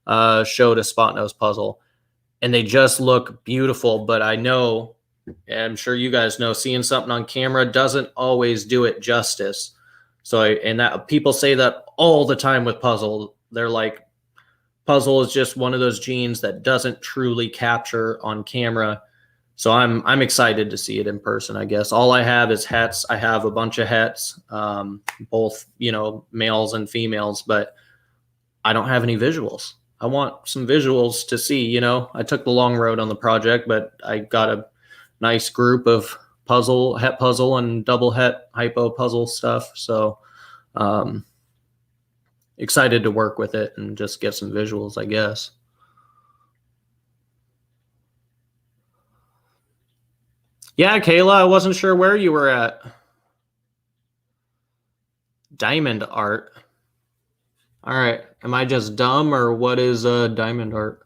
showed a spot nose puzzle, and they just look beautiful. But I know, and I'm sure you guys know, seeing something on camera doesn't always do it justice. So, and that people say that all the time with puzzle. They're like, puzzle is just one of those genes that doesn't truly capture on camera. So I'm excited to see it in person, I guess. All I have is hets. I have a bunch of hets, both, males and females, but I don't have any visuals. I want some visuals to see, I took the long road on the project, but I got a nice group of het puzzle and double het hypo puzzle stuff. So excited to work with it and just get some visuals, I guess. Yeah, Kayla, I wasn't sure where you were at. Diamond art. All right. Am I just dumb, or what is diamond art?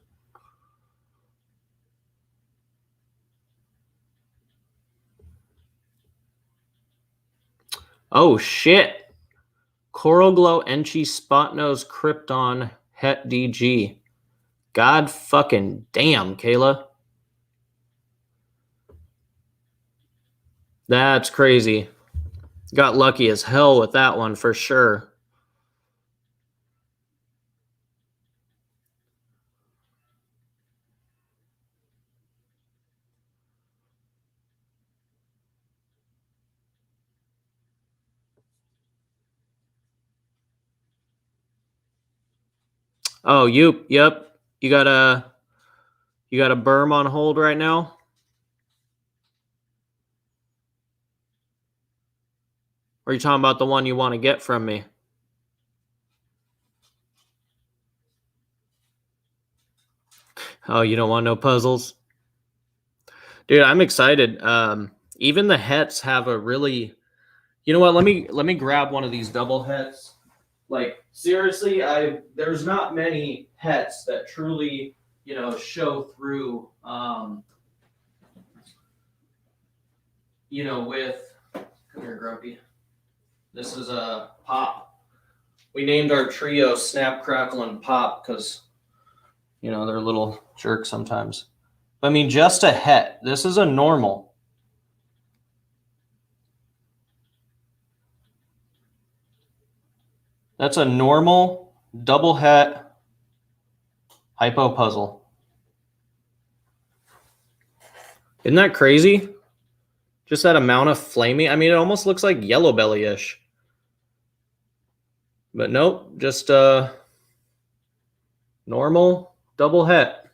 Oh, shit. Coral Glow Enchi Spot Nose Krypton Het DG. God fucking damn, Kayla. That's crazy. Got lucky as hell with that one for sure. Oh, yep. You got a berm on hold right now? Or are you talking about the one you want to get from me? Oh, you don't want no puzzles? Dude, I'm excited. Even the hets have a really, you know what? Let me grab one of these double hets. Like, seriously, there's not many hets that truly, show through, with, come here, Grumpy. This is a Pop. We named our trio Snap, Crackle, and Pop because, they're a little jerks sometimes. I mean, just a het. This is a normal. That's a normal double het hypo puzzle. Isn't that crazy? Just that amount of flaming. I mean, it almost looks like yellow belly-ish. But nope, just normal double het.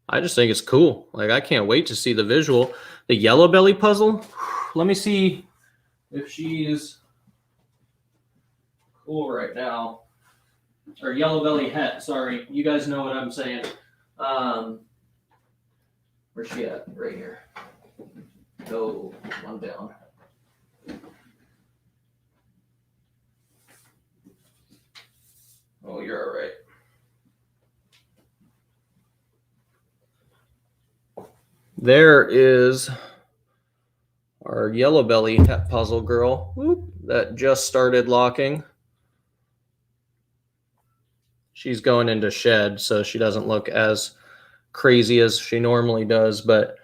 I just think it's cool. Like, I can't wait to see the visual. The yellow belly puzzle. Let me see if she's cool right now. Or yellow belly het, sorry. You guys know what I'm saying. Where's she at? Right here. Go, one down. Oh, you're all right. There is our yellow belly het puzzle girl that just started locking. She's going into shed, so she doesn't look as crazy as she normally does. But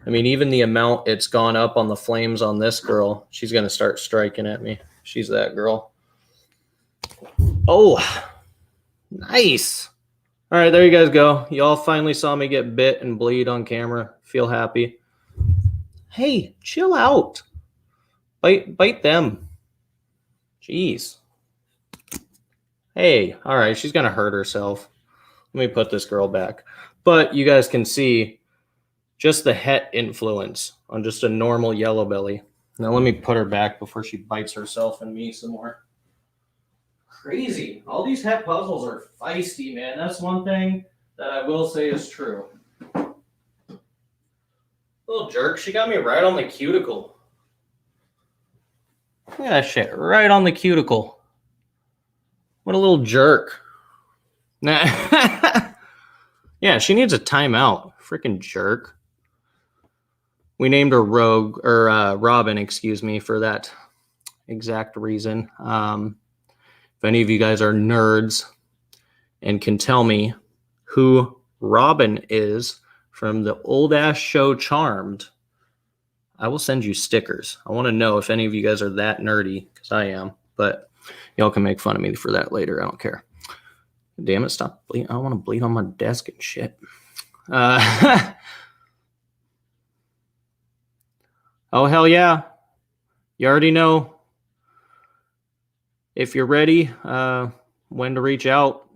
I mean, even the amount it's gone up on the flames on this girl, she's going to start striking at me. She's that girl. Oh, nice. All right, there you guys go. Y'all finally saw me get bit and bleed on camera. Feel happy. Hey, chill out. Bite them. Jeez. Hey, all right, she's going to hurt herself. Let me put this girl back. But you guys can see just the het influence on just a normal yellow belly. Now let me put her back before she bites herself and me some more. Crazy. All these het puzzles are feisty, man. That's one thing that I will say is true. Little jerk. She got me right on the cuticle. Look at that shit. Right on the cuticle. What a little jerk. Nah. Yeah, she needs a timeout. Freaking jerk. We named her Rogue, or Robin, excuse me, for that exact reason. If any of you guys are nerds and can tell me who Robin is from the old-ass show Charmed, I will send you stickers. I want to know if any of you guys are that nerdy, because I am. But y'all can make fun of me for that later. I don't care. Damn it, stop bleeding. I don't want to bleed on my desk and shit. Oh, hell yeah. You already know. If you're ready, when to reach out.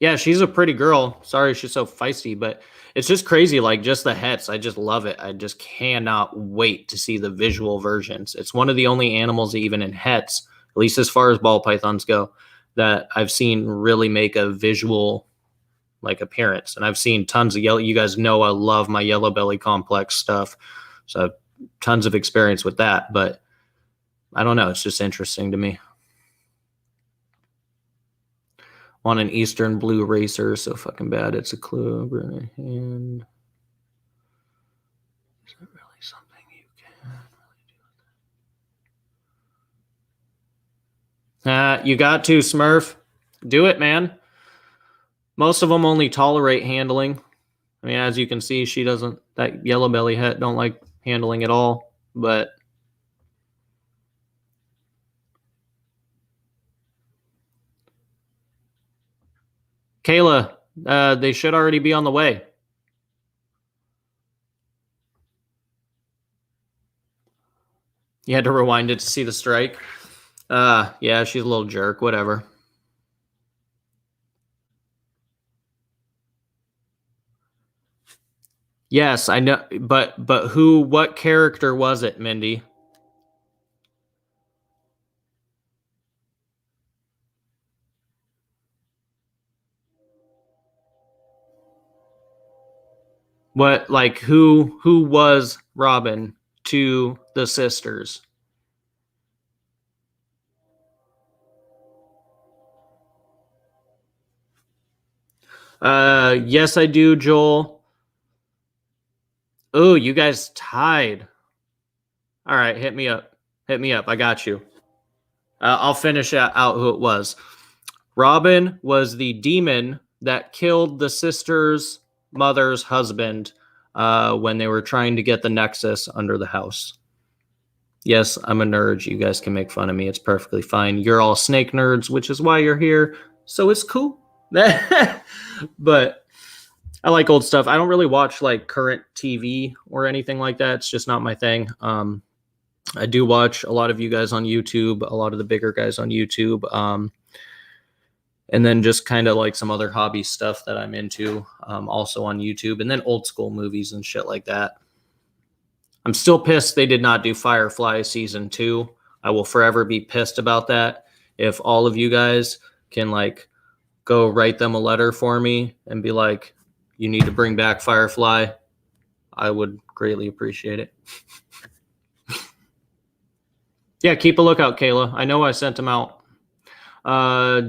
Yeah, she's a pretty girl. Sorry she's so feisty, but it's just crazy. Like, just the hets. I just love it. I just cannot wait to see the visual versions. It's one of the only animals, even in hets, at least as far as ball pythons go, that I've seen really make a visual like appearance. And I've seen tons of yellow. You guys know I love my yellow belly complex stuff. So I've tons of experience with that, but I don't know. It's just interesting to me. On an Eastern blue racer, so fucking bad. It's a clue. And is it really something you can really do? You got to, Smurf. Do it, man. Most of them only tolerate handling. I mean, as you can see, she doesn't. That yellow belly het don't like handling at all. But Kayla, they should already be on the way. You had to rewind it to see the strike. Yeah, she's a little jerk. Whatever. Yes, I know, but what character was it, Mindy? What, like, who was Robin to the sisters? Yes, I do, Joel. Oh, you guys tied. All right, hit me up. Hit me up. I got you. I'll finish out who it was. Robin was the demon that killed the sister's mother's husband when they were trying to get the Nexus under the house. Yes, I'm a nerd. You guys can make fun of me. It's perfectly fine. You're all snake nerds, which is why you're here. So it's cool. But I like old stuff. I don't really watch like current TV or anything like that. It's just not my thing. I do watch a lot of you guys on YouTube, a lot of the bigger guys on YouTube. And then just kind of like some other hobby stuff that I'm into also on YouTube. And then old school movies and shit like that. I'm still pissed they did not do Firefly season 2. I will forever be pissed about that. If all of you guys can like go write them a letter for me and be like, you need to bring back Firefly, I would greatly appreciate it. Yeah, keep a lookout, Kayla. I know I sent them out.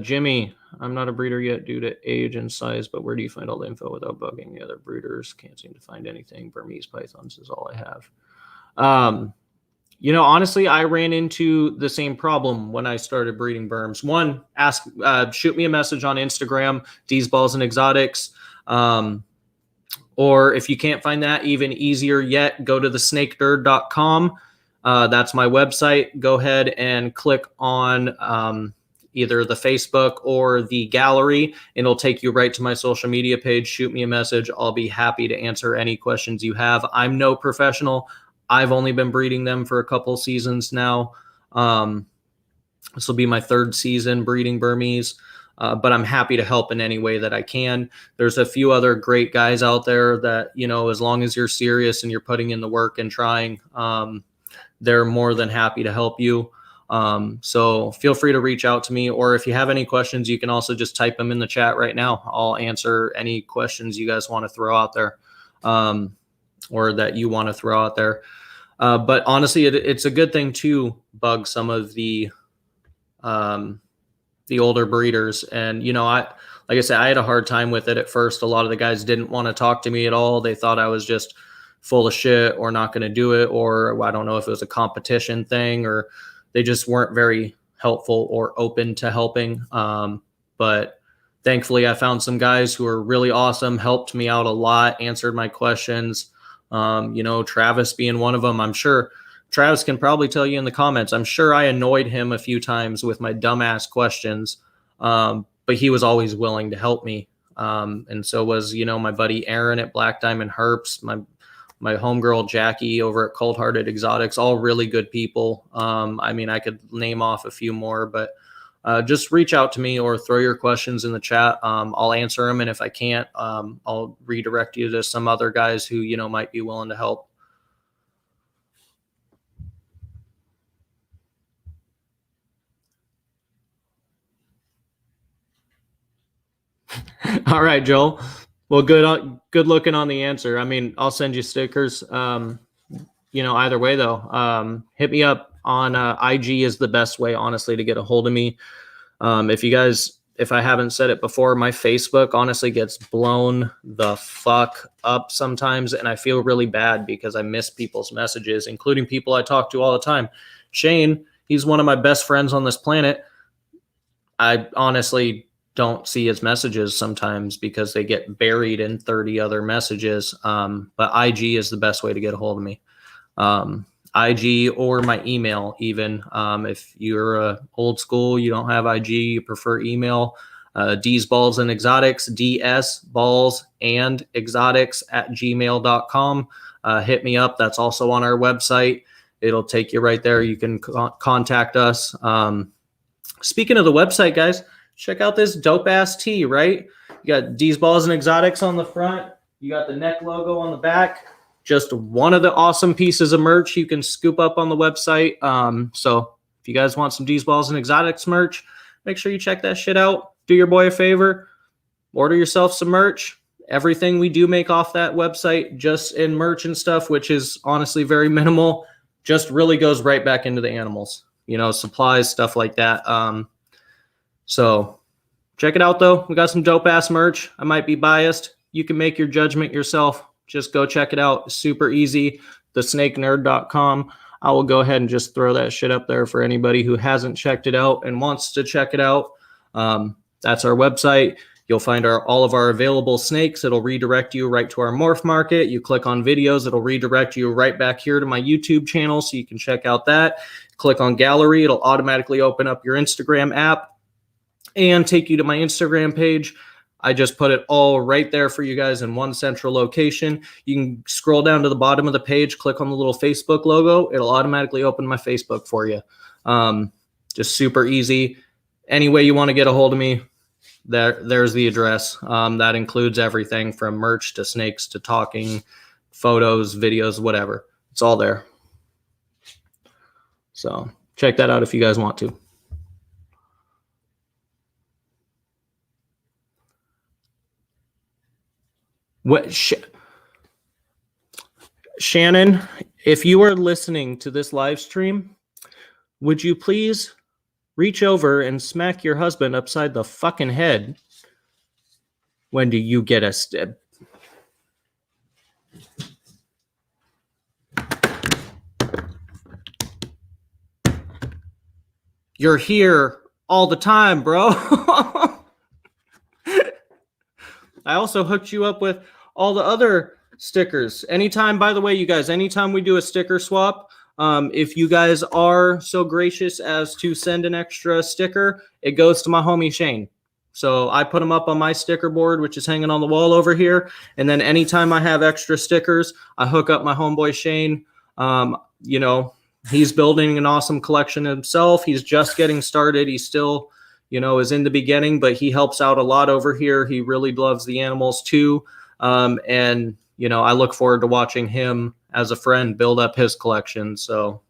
Jimmy, I'm not a breeder yet due to age and size, but where do you find all the info without bugging the other breeders? Can't seem to find anything. Burmese pythons is all I have. Honestly, I ran into the same problem when I started breeding Burms. One, shoot me a message on Instagram, D's Balls and Exotics. Or if you can't find that, even easier yet, go to thesnakenerd.com. That's my website. Go ahead and click on either the Facebook or the gallery, and it'll take you right to my social media page. Shoot me a message. I'll be happy to answer any questions you have. I'm no professional. I've only been breeding them for a couple seasons now. This will be my 3rd season breeding Burmese, but I'm happy to help in any way that I can. There's a few other great guys out there that, as long as you're serious and you're putting in the work and trying, they're more than happy to help you. So feel free to reach out to me, or if you have any questions, you can also just type them in the chat right now. I'll answer any questions you guys want to throw out there, or that you want to throw out there. But honestly, it's a good thing to bug some of the older breeders. And, like I said, I had a hard time with it at first. A lot of the guys didn't want to talk to me at all. They thought I was just full of shit or not going to do it, or I don't know if it was a competition thing, or they just weren't very helpful or open to helping. But thankfully I found some guys who are really awesome, helped me out a lot, answered my questions. Travis being one of them. I'm sure Travis can probably tell you in the comments. I'm sure I annoyed him a few times with my dumbass questions. But he was always willing to help me. And so was, my buddy Aaron at Black Diamond Herps, my homegirl Jackie over at Cold Hearted Exotics, all really good people. I could name off a few more, but just reach out to me or throw your questions in the chat. I'll answer them. And if I can't, I'll redirect you to some other guys who, might be willing to help. All right, Joel. Well, good looking on the answer. I'll send you stickers. Either way though, hit me up on IG is the best way, honestly, to get a hold of me. If I haven't said it before, my Facebook honestly gets blown the fuck up sometimes. And I feel really bad because I miss people's messages, including people I talk to all the time. Shane, he's one of my best friends on this planet. I honestly don't see his messages sometimes because they get buried in 30 other messages. But IG is the best way to get a hold of me. IG or my email, even. If you're old school, you don't have IG, you prefer email, D's Balls and Exotics, DS Balls and Exotics @gmail.com. Hit me up. That's also on our website. It'll take you right there. You can contact us. Speaking of the website, guys, check out this dope ass tee, right? You got D's Balls and Exotics on the front. You got the neck logo on the back. Just one of the awesome pieces of merch you can scoop up on the website. So if you guys want some D's Balls and Exotics merch, make sure you check that shit out. Do your boy a favor. Order yourself some merch. Everything we do make off that website, just in merch and stuff, which is honestly very minimal, just really goes right back into the animals. Supplies, stuff like that. So check it out, though. We got some dope-ass merch. I might be biased. You can make your judgment yourself. Just go check it out. Super easy. Thesnakenerd.com. I will go ahead and just throw that shit up there for anybody who hasn't checked it out and wants to check it out. That's our website. You'll find all of our available snakes. It'll redirect you right to our morph market. You click on videos. It'll redirect you right back here to my YouTube channel so you can check out that. Click on gallery. It'll automatically open up your Instagram app and take you to my Instagram page. I just put it all right there for you guys in one central location. You can scroll down to the bottom of the page, click on the little Facebook logo. It'll automatically open my Facebook for you. Just super easy. Any way you want to get a hold of me, there's the address. That includes everything from merch to snakes to talking, photos, videos, whatever. It's all there. So check that out if you guys want to. What Shannon, if you are listening to this live stream, would you please reach over and smack your husband upside the fucking head? When do you get a step? You're here all the time, bro. I also hooked you up with all the other stickers. Anytime, by the way, you guys, anytime we do a sticker swap, if you guys are so gracious as to send an extra sticker, it goes to my homie Shane. So I put them up on my sticker board, which is hanging on the wall over here. And then anytime I have extra stickers, I hook up my homeboy Shane. You know, he's building an awesome collection himself. He's just getting started. He's still, you know, is in the beginning, but he helps out a lot over here. He really loves the animals too. And, you know, I look forward to watching him as a friend build up his collection. So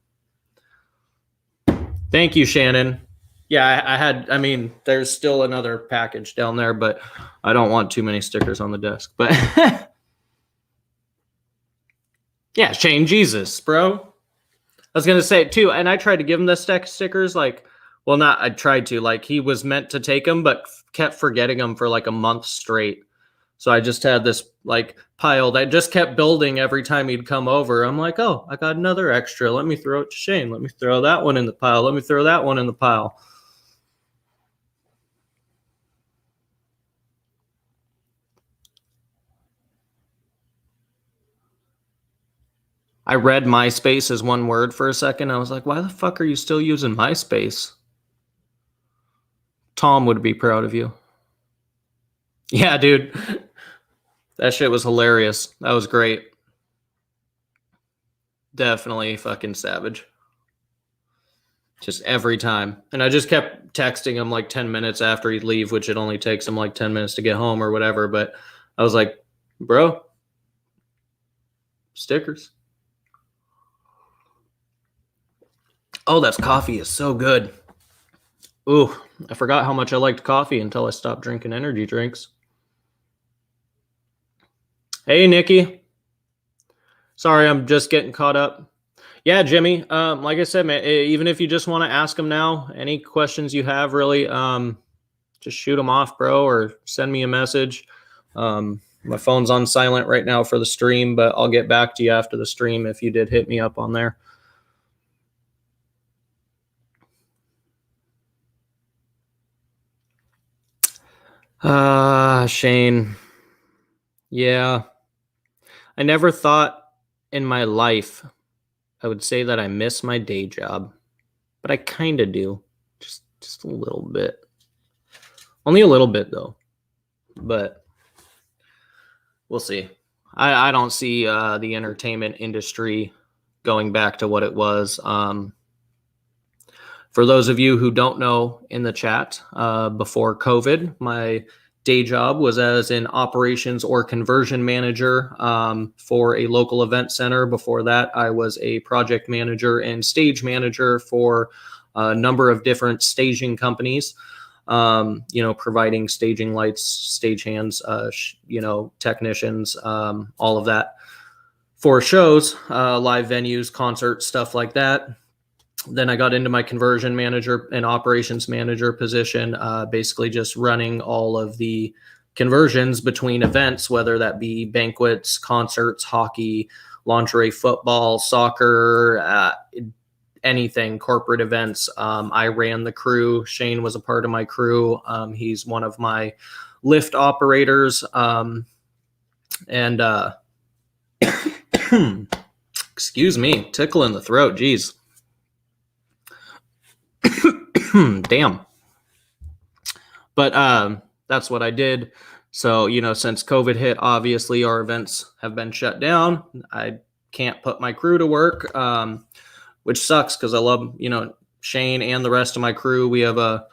thank you, Shannon. Yeah, I mean, there's still another package down there, but I don't want too many stickers on the desk. But yeah, Shane, Jesus, bro. I was going to say it too. And I tried to give him the stickers, like, well, not, I tried to, like, he was meant to take them, but kept forgetting them for like a month straight. So I just had this like pile that just kept building every time he'd come over. I'm like, oh, I got another extra. Let me throw it to Shane. Let me throw that one in the pile. Let me throw that one in the pile. I read MySpace as one word for a second. I was like, why the fuck are you still using MySpace? Tom would be proud of you. Yeah, dude. That shit was hilarious. That was great. Definitely fucking savage. Just every time. And I just kept texting him like 10 minutes after he'd leave, which it only takes him like 10 minutes to get home or whatever. But I was like, bro, stickers. Oh, that coffee is so good. Ooh, I forgot how much I liked coffee until I stopped drinking energy drinks. Hey, Nikki. Sorry, I'm just getting caught up. Yeah, Jimmy. Like I said, man, even if you just want to ask them now, any questions you have, really, just shoot them off, bro, or send me a message. My phone's on silent right now for the stream, but I'll get back to you after the stream if you did hit me up on there. Shane. Yeah. I never thought in my life I would say that I miss my day job, but I kind of do. Just a little bit. Only a little bit, though. But we'll see. I don't see the entertainment industry going back to what it was. For those of you who don't know in the chat, before COVID, my day job was as an operations or conversion manager for a local event center. Before that, I was a project manager and stage manager for a number of different staging companies, providing staging lights, stagehands, technicians, all of that for shows, live venues, concerts, stuff like that. Then I got into my conversion manager and operations manager position, basically just running all of the conversions between events, whether that be banquets, concerts, hockey, lingerie, football, soccer, anything, corporate events. I ran the crew. Shane was a part of my crew. He's one of my lift operators. Excuse me, tickle in the throat. Geez. Damn. But that's what I did. So, since COVID hit, obviously our events have been shut down. I can't put my crew to work, which sucks because I love, Shane and the rest of my crew. We have a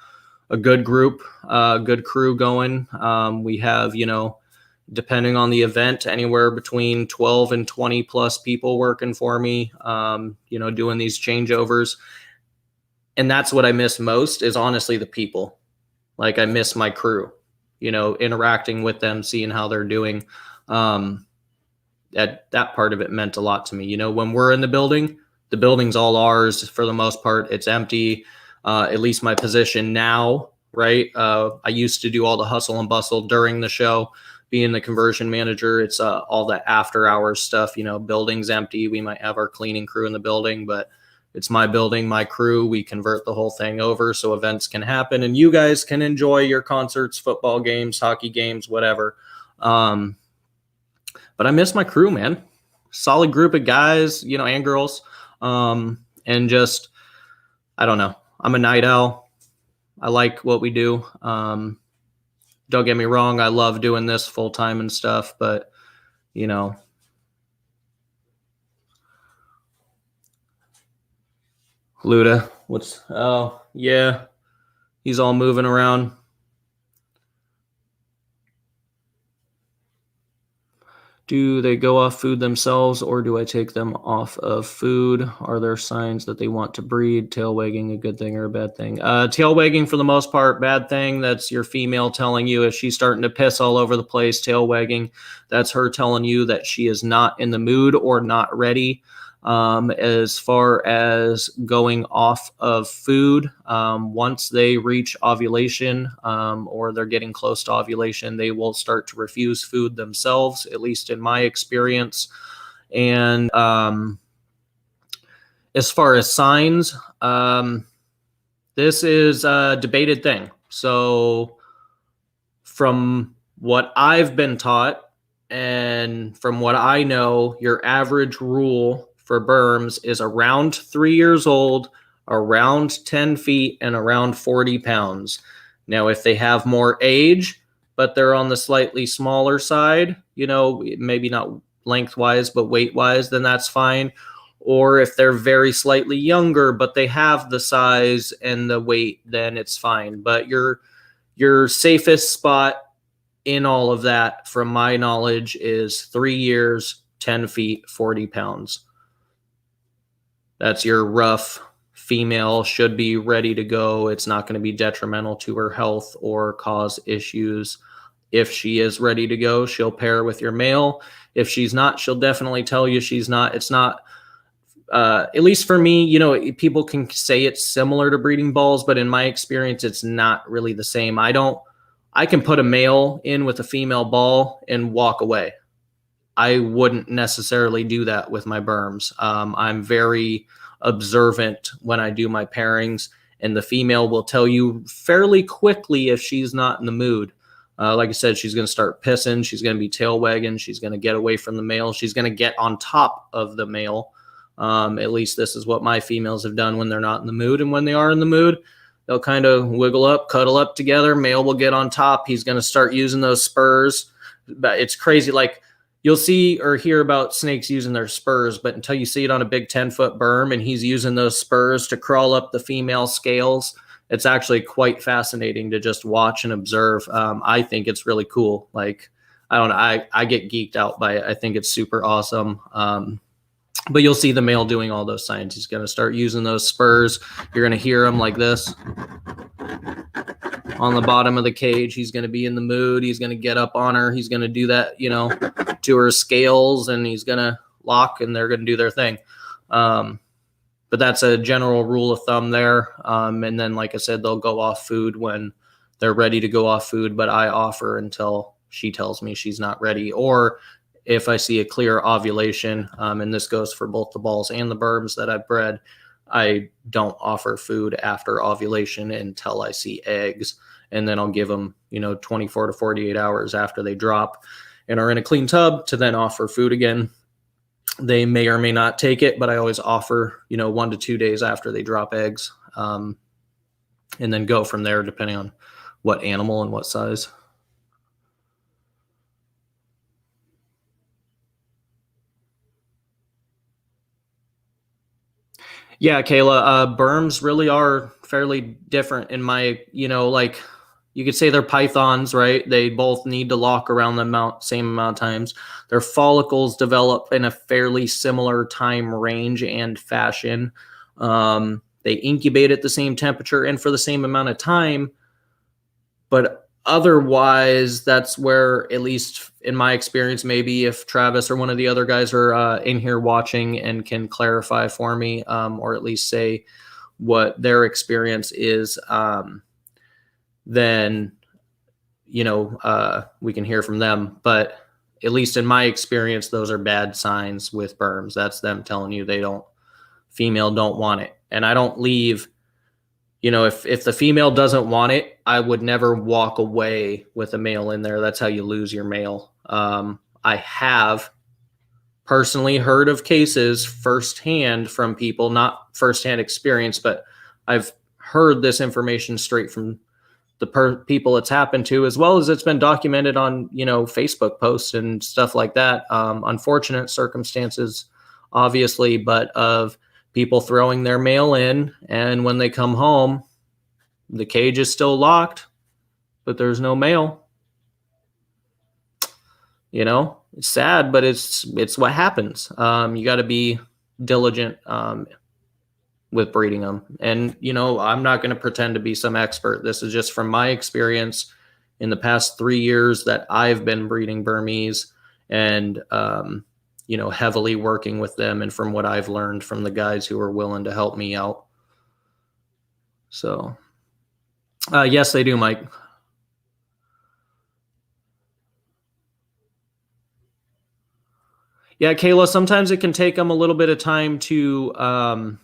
good group, good crew going. We have, depending on the event, anywhere between 12 and 20 plus people working for me, doing these changeovers. And that's what I miss most, is honestly the people. Like, I miss my crew, interacting with them, seeing how they're doing. That part of it meant a lot to me. When we're in the building's all ours for the most part. It's empty, at least my position now, right? I used to do all the hustle and bustle during the show, being the conversion manager. It's all the after hours stuff. Building's empty. We might have our cleaning crew in the building, but it's my building, my crew. We convert the whole thing over so events can happen and you guys can enjoy your concerts, football games, hockey games, whatever. But I miss my crew, man. Solid group of guys, and girls. And just, I don't know. I'm a night owl. I like what we do. Don't get me wrong. I love doing this full time and stuff, but Luda, oh yeah, he's all moving around. Do they go off food themselves, or do I take them off of food? Are there signs that they want to breed? Tail wagging a good thing or a bad thing? Tail wagging for the most part, bad thing. That's your female telling you if she's starting to piss all over the place. Tail wagging, that's her telling you that she is not in the mood or not ready. As far as going off of food, once they reach ovulation, or they're getting close to ovulation, they will start to refuse food themselves, at least in my experience. And as far as signs, this is a debated thing. So from what I've been taught and from what I know, your average rule for berms is around 3 years old, around 10 feet, and around 40 pounds. Now, if they have more age, but they're on the slightly smaller side, maybe not lengthwise, but weight-wise, then that's fine. Or if they're very slightly younger, but they have the size and the weight, then it's fine. But your safest spot in all of that, from my knowledge, is 3 years, 10 feet, 40 pounds. That's your rough female, should be ready to go. It's not going to be detrimental to her health or cause issues. If she is ready to go, she'll pair with your male. If she's not, she'll definitely tell you she's not. It's not, at least for me, people can say it's similar to breeding balls, but in my experience, it's not really the same. I can put a male in with a female ball and walk away. I wouldn't necessarily do that with my berms. I'm very observant when I do my pairings, and the female will tell you fairly quickly if she's not in the mood. Like I said, she's going to start pissing. She's going to be tail wagging. She's going to get away from the male. She's going to get on top of the male. At least this is what my females have done when they're not in the mood. And when they are in the mood, they'll kind of wiggle up, cuddle up together. Male will get on top. He's going to start using those spurs. But it's crazy. Like, you'll see or hear about snakes using their spurs, but until you see it on a big 10-foot berm and he's using those spurs to crawl up the female scales, it's actually quite fascinating to just watch and observe. I think it's really cool. Like, I don't know, I get geeked out by it. I think it's super awesome. But you'll see the male doing all those signs. He's going to start using those spurs. You're going to hear him like this on the bottom of the cage. He's going to be in the mood. He's going to get up on her. He's going to do that, to her scales, and he's going to lock, and they're going to do their thing. But that's a general rule of thumb there. And then, like I said, they'll go off food when they're ready to go off food, but I offer until she tells me she's not ready. Or if I see a clear ovulation, and this goes for both the balls and the berms that I've bred, I don't offer food after ovulation until I see eggs. And then I'll give them, 24 to 48 hours after they drop and are in a clean tub to then offer food again. They may or may not take it, but I always offer, 1 to 2 days after they drop eggs, and then go from there depending on what animal and what size. Yeah, Kayla, berms really are fairly different in my, you could say they're pythons, right? They both need to lock around the same amount of times. Their follicles develop in a fairly similar time range and fashion. They incubate at the same temperature and for the same amount of time. But otherwise, that's where, at least in my experience, maybe if Travis or one of the other guys are in here watching and can clarify for me, or at least say what their experience is, then, we can hear from them. But at least in my experience, those are bad signs with berms. That's them telling you female don't want it. And I don't leave, if the female doesn't want it, I would never walk away with a male in there. That's how you lose your male. I have personally heard of cases firsthand from people, not firsthand experience, but I've heard this information straight from the people it's happened to, as well as it's been documented on, Facebook posts and stuff like that. Unfortunate circumstances, obviously, but of people throwing their male in, and when they come home, the cage is still locked, but there's no male. It's sad, but it's what happens. You got to be diligent with breeding them. And, I'm not going to pretend to be some expert. This is just from my experience in the past 3 years that I've been breeding Burmese and, heavily working with them, and from what I've learned from the guys who are willing to help me out. So, yes, they do, Mike. Yeah, Kayla, sometimes it can take them a little bit of time to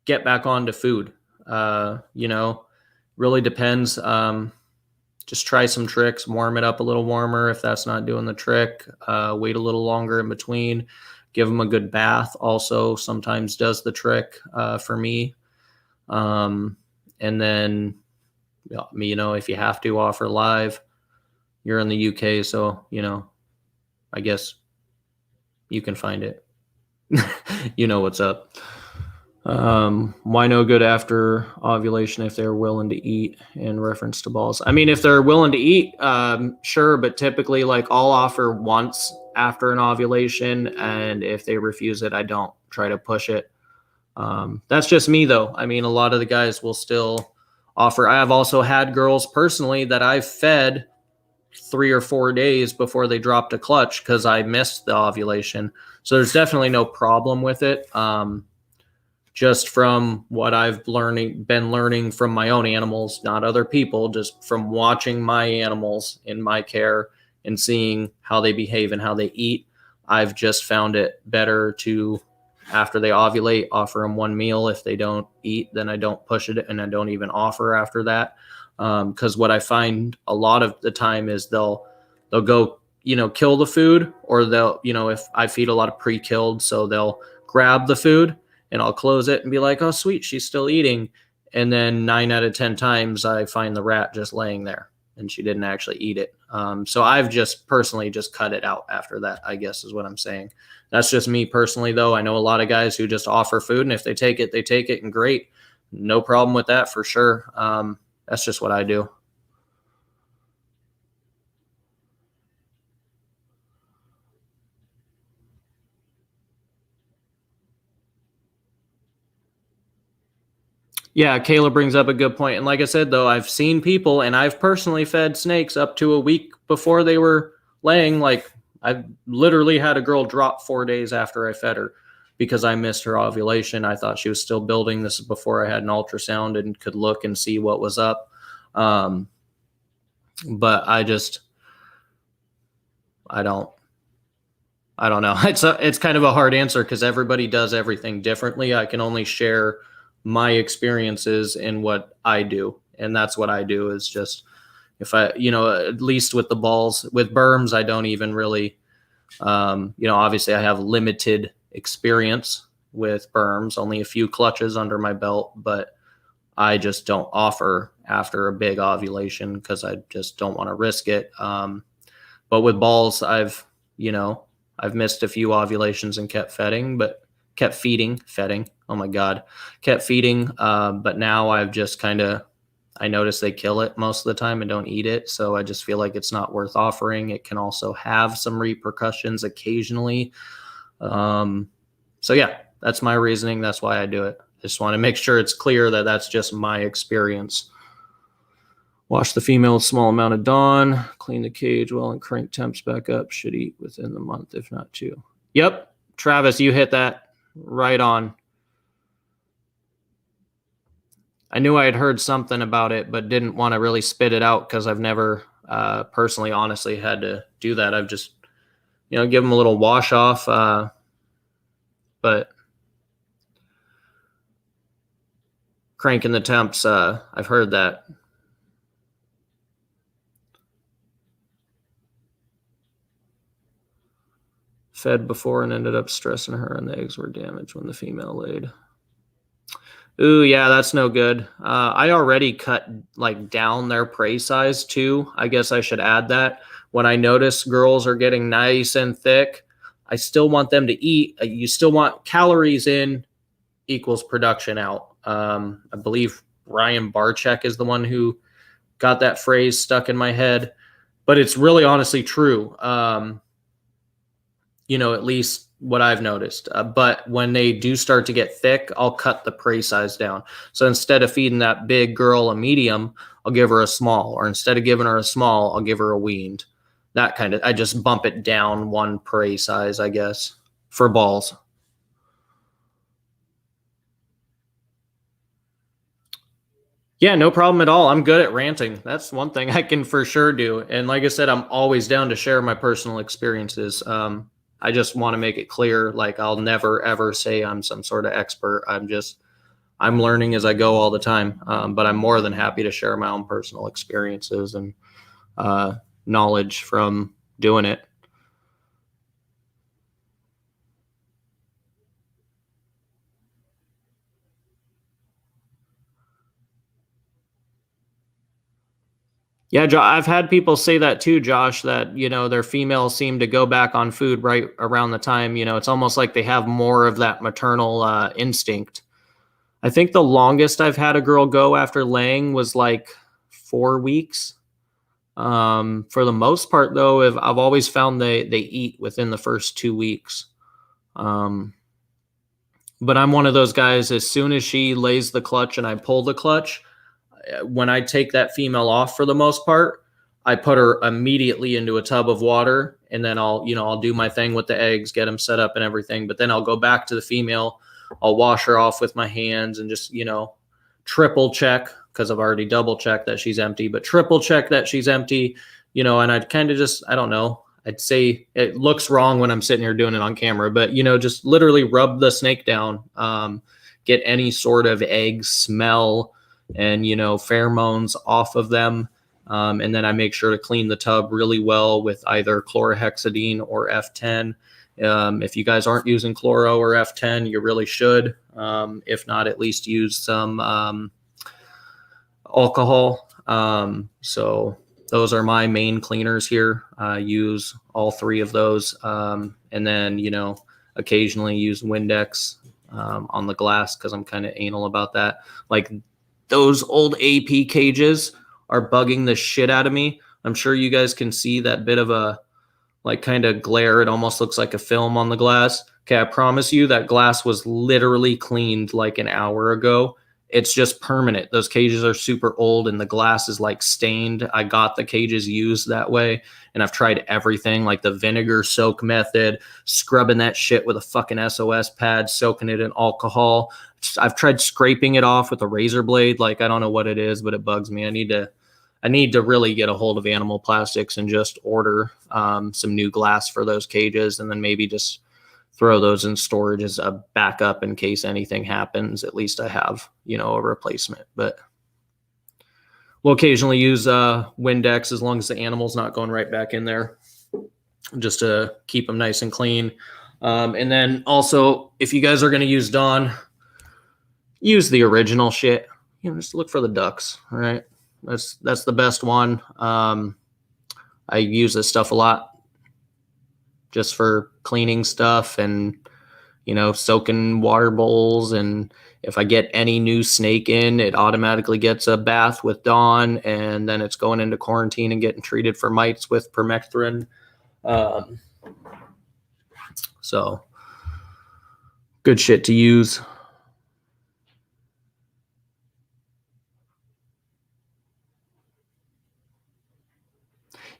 get back onto food. Really depends. Just try some tricks, warm it up a little warmer. If that's not doing the trick, wait a little longer in between. Give them a good bath also sometimes does the trick for me. And then, if you have to, offer live. You're in the UK, so, I guess you can find it. What's up. Why no good after ovulation if they're willing to eat, in reference to balls? I mean, if they're willing to eat, sure, but typically, I'll offer once after an ovulation, and if they refuse it, I don't try to push it. That's just me, though. I mean, a lot of the guys will still offer. I have also had girls personally that I've fed 3 or 4 days before they dropped a clutch because I missed the ovulation. So there's definitely no problem with it. Just from what I've been learning from my own animals, not other people, just from watching my animals in my care and seeing how they behave and how they eat, I've just found it better to, after they ovulate, offer them one meal. If they don't eat, then I don't push it, and I don't even offer after that. Because what I find a lot of the time is they'll go, kill the food, or they'll, if I feed a lot of pre-killed, so they'll grab the food and I'll close it and be like, oh, sweet, she's still eating. And then 9 out of 10 times I find the rat just laying there and she didn't actually eat it. So I've just personally just cut it out after that, I guess is what I'm saying. That's just me personally, though. I know a lot of guys who just offer food, and if they take it, they take it, and great. No problem with that for sure. That's just what I do. Yeah, Kayla brings up a good point. And like I said, though, I've seen people, and I've personally fed snakes up to a week before they were laying. I literally had a girl drop 4 days after I fed her because I missed her ovulation. I thought she was still building. This is before I had an ultrasound and could look and see what was up. But I don't know. It's kind of a hard answer because everybody does everything differently. I can only share my experiences in what I do. And that's what I do is just, if I, at least with the balls, with berms, I don't even really, obviously I have limited experience with berms, only a few clutches under my belt, but I just don't offer after a big ovulation because I just don't want to risk it. But with balls, I've missed a few ovulations and kept feeding. But now I've just I I notice they kill it most of the time and don't eat it. So I just feel like it's not worth offering. It can also have some repercussions occasionally. So yeah, that's my reasoning. That's why I do it. I just want to make sure it's clear that that's just my experience. Wash the female with a small amount of Dawn, clean the cage well and crank temps back up. Should eat within the month, if not 2. Yep. Travis, you hit that right on. I knew I had heard something about it, but didn't want to really spit it out because I've never personally, honestly, had to do that. I've just, give them a little wash off. But cranking the temps, I've heard that. Fed before and ended up stressing her, and the eggs were damaged when the female laid. Ooh, yeah, that's no good. I already cut down their prey size too. I guess I should add that. When I notice girls are getting nice and thick, I still want them to eat. You still want calories in equals production out. I believe Ryan Barczyk is the one who got that phrase stuck in my head, but it's really honestly true. At least what I've noticed. But when they do start to get thick, I'll cut the prey size down. So instead of feeding that big girl a medium, I'll give her a small. Or instead of giving her a small, I'll give her a weaned. That kind of, I just bump it down one prey size, I guess, for balls. Yeah, no problem at all. I'm good at ranting. That's one thing I can for sure do. And like I said, I'm always down to share my personal experiences. I just want to make it clear, I'll never, ever say I'm some sort of expert. I'm learning as I go all the time. But I'm more than happy to share my own personal experiences and knowledge from doing it. Yeah, I've had people say that too, Josh, that, their females seem to go back on food right around the time, it's almost like they have more of that maternal instinct. I think the longest I've had a girl go after laying was 4 weeks. For the most part, though, I've always found they eat within the first 2 weeks. But I'm one of those guys, as soon as she lays the clutch and I pull the clutch, when I take that female off, for the most part, I put her immediately into a tub of water, and then I'll do my thing with the eggs, get them set up and everything. But then I'll go back to the female. I'll wash her off with my hands and just, triple check, because I've already double checked that she's empty, but triple check that she's empty, and I'd kind of just, I don't know, I'd say it looks wrong when I'm sitting here doing it on camera, but, just literally rub the snake down, get any sort of egg smell and, pheromones off of them. And then I make sure to clean the tub really well with either chlorhexidine or F10. If you guys aren't using chloro or F10, you really should. If not, at least use some alcohol. So those are my main cleaners here. I use all 3 of those. And then, occasionally use Windex on the glass, because I'm kind of anal about that. Those old AP cages are bugging the shit out of me. I'm sure you guys can see that bit of a kind of glare. It almost looks like a film on the glass. Okay, I promise you that glass was literally cleaned an hour ago. It's just permanent. Those cages are super old and the glass is stained. I got the cages used that way, and I've tried everything, the vinegar soak method, scrubbing that shit with a fucking SOS pad, soaking it in alcohol. I've tried scraping it off with a razor blade. I don't know what it is, but it bugs me. I need to really get a hold of Animal Plastics and just order some new glass for those cages, and then maybe just throw those in storage as a backup in case anything happens. At least I have, a replacement. But we'll occasionally use Windex as long as the animal's not going right back in there, just to keep them nice and clean. And then also, if you guys are going to use Dawn, use the original shit. Just look for the ducks. All right. That's the best one. I use this stuff a lot just for cleaning stuff and, soaking water bowls. And if I get any new snake in, it automatically gets a bath with Dawn, and then it's going into quarantine and getting treated for mites with permethrin. So good shit to use.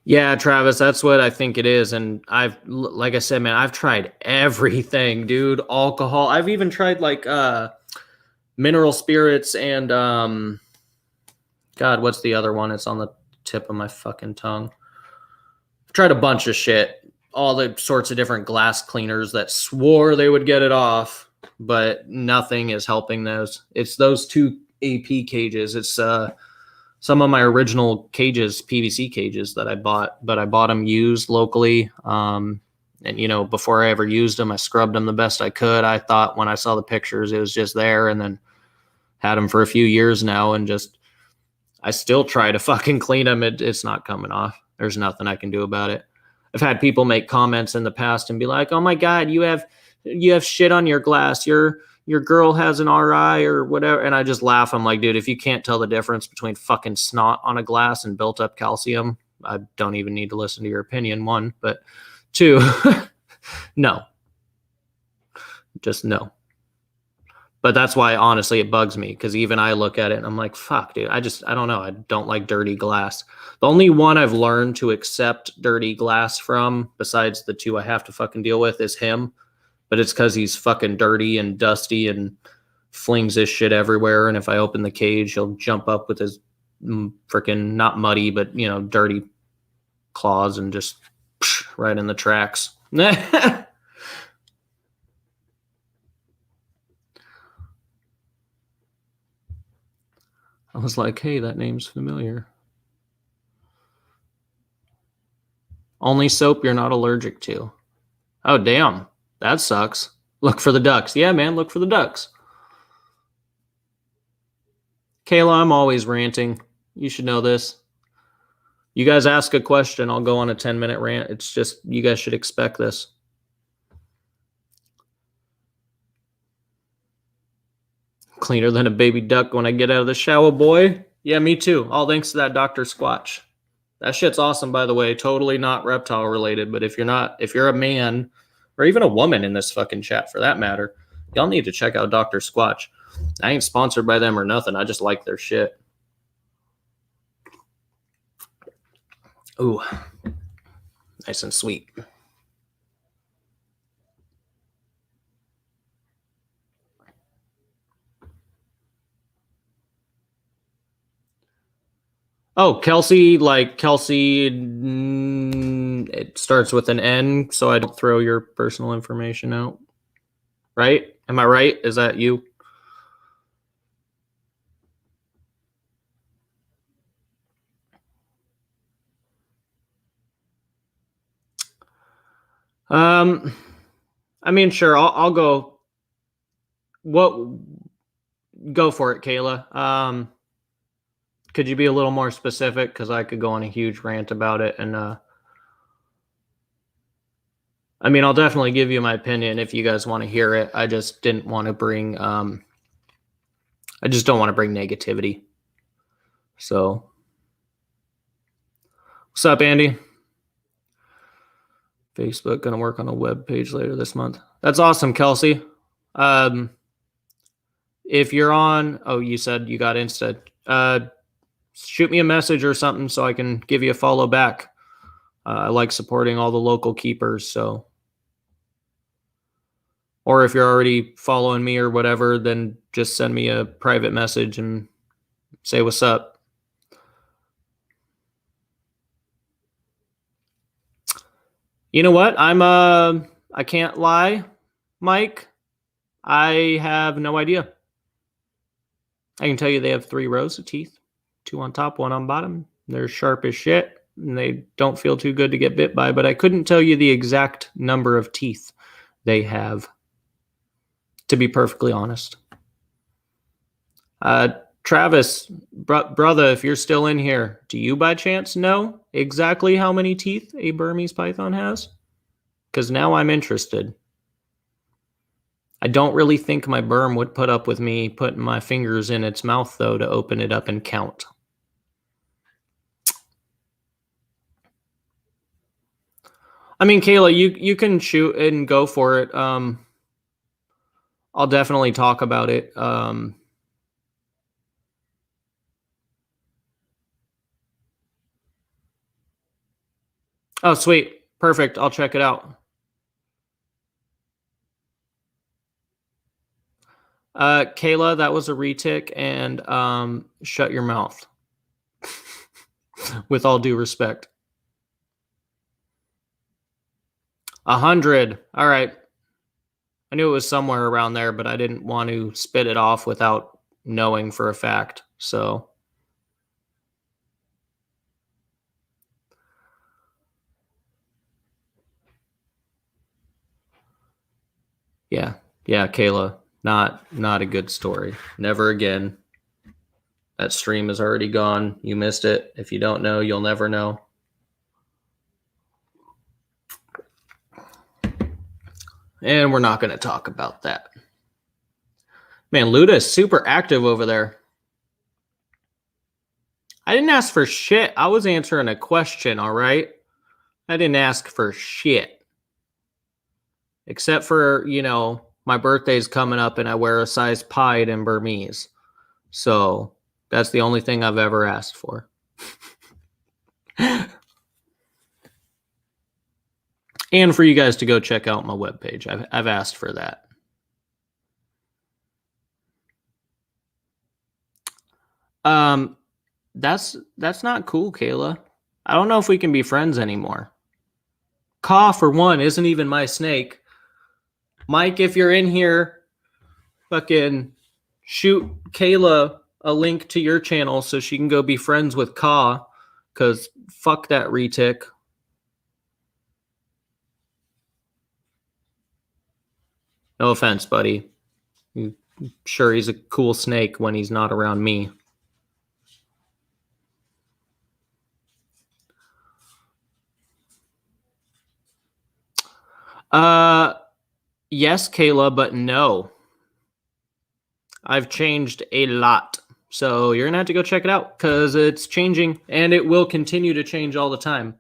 Yeah, Travis, that's what I think it is. And like I said, man, I've tried everything, dude. Alcohol. I've even tried like mineral spirits and God, what's the other one? It's on the tip of my fucking tongue. I've tried a bunch of shit, all the sorts of different glass cleaners that swore they would get it off, but nothing is helping those. It's those 2 AP cages. It's some of my original cages, PVC cages that I bought, but I bought them used locally. And before I ever used them, I scrubbed them the best I could. I thought when I saw the pictures, it was just there, and then had them for a few years now, and I still try to fucking clean them. It's not coming off. There's nothing I can do about it. I've had people make comments in the past and be like, "Oh my God, you have shit on your glass. Your girl has an RI or whatever." And I just laugh. I'm like, dude, if you can't tell the difference between fucking snot on a glass and built up calcium, I don't even need to listen to your opinion, 1. But 2, no. Just no. But that's why, honestly, it bugs me, because even I look at it and I'm like, fuck, dude, I don't know. I don't like dirty glass. The only one I've learned to accept dirty glass from, besides the 2 I have to fucking deal with, is him. But it's because he's fucking dirty and dusty and flings his shit everywhere. And if I open the cage, he'll jump up with his freaking, not muddy, but, dirty claws and just right in the tracks. I was like, hey, that name's familiar. Only soap you're not allergic to. Oh, damn. That sucks. Look for the ducks. Yeah, man, look for the ducks. Kayla, I'm always ranting. You should know this. You guys ask a question, I'll go on a 10-minute rant. It's just, you guys should expect this. Cleaner than a baby duck when I get out of the shower, boy. Yeah, me too. All thanks to that Dr. Squatch. That shit's awesome, by the way. Totally not reptile related, but if you're a man, or even a woman in this fucking chat for that matter, y'all need to check out Dr. Squatch. I ain't sponsored by them or nothing. I just like their shit. Ooh, nice and sweet. Oh, Kelsey, like Kelsey, it starts with an N, so I don't throw your personal information out. Right? Am I right? Is that you? I mean, sure, I'll go. Go for it, Kayla. Could you be a little more specific? Because I could go on a huge rant about it. And I mean, I'll definitely give you my opinion if you guys want to hear it. I just didn't want to bring, I just don't want to bring negativity. So, what's up, Andy? Facebook going to work on a web page later this month. That's awesome, Kelsey. If you're on, oh, you said you got Insta. Shoot me a message or something so I can give you a follow back. I like supporting all the local keepers. So, or if you're already following me or whatever, then just send me a private message and say what's up. You know what? I can't lie, Mike. I have no idea. I can tell you they have 3 rows of teeth, 2 on top, 1 on bottom. They're sharp as shit, and they don't feel too good to get bit by, but I couldn't tell you the exact number of teeth they have, to be perfectly honest. Travis, brother, if you're still in here, do you by chance know exactly how many teeth a Burmese python has? Because now I'm interested. I don't really think my berm would put up with me putting my fingers in its mouth, though, to open it up and count. I mean, Kayla, you can shoot and go for it. I'll definitely talk about it. Oh, sweet. Perfect. I'll check it out. Kayla, that was a retic, and shut your mouth. With all due respect. 100. All right. I knew it was somewhere around there, but I didn't want to spit it off without knowing for a fact. So yeah, Kayla, not a good story. Never again. That stream is already gone. You missed it. If you don't know, you'll never know. And we're not going to talk about that. Man, Luda is super active over there. I didn't ask for shit. I was answering a question, all right? I didn't ask for shit. Except for, you know, my birthday's coming up and I wear a size pied in Burmese. So that's the only thing I've ever asked for. And for you guys to go check out my webpage. I've asked for that. That's not cool, Kayla. I don't know if we can be friends anymore. Caw, for one, isn't even my snake. Mike, if you're in here, fucking shoot Kayla a link to your channel so she can go be friends with Caw, because fuck that retic. No offense, buddy. I'm sure he's a cool snake when he's not around me. Yes, Kayla, but no. I've changed a lot. So you're going to have to go check it out because it's changing and it will continue to change all the time.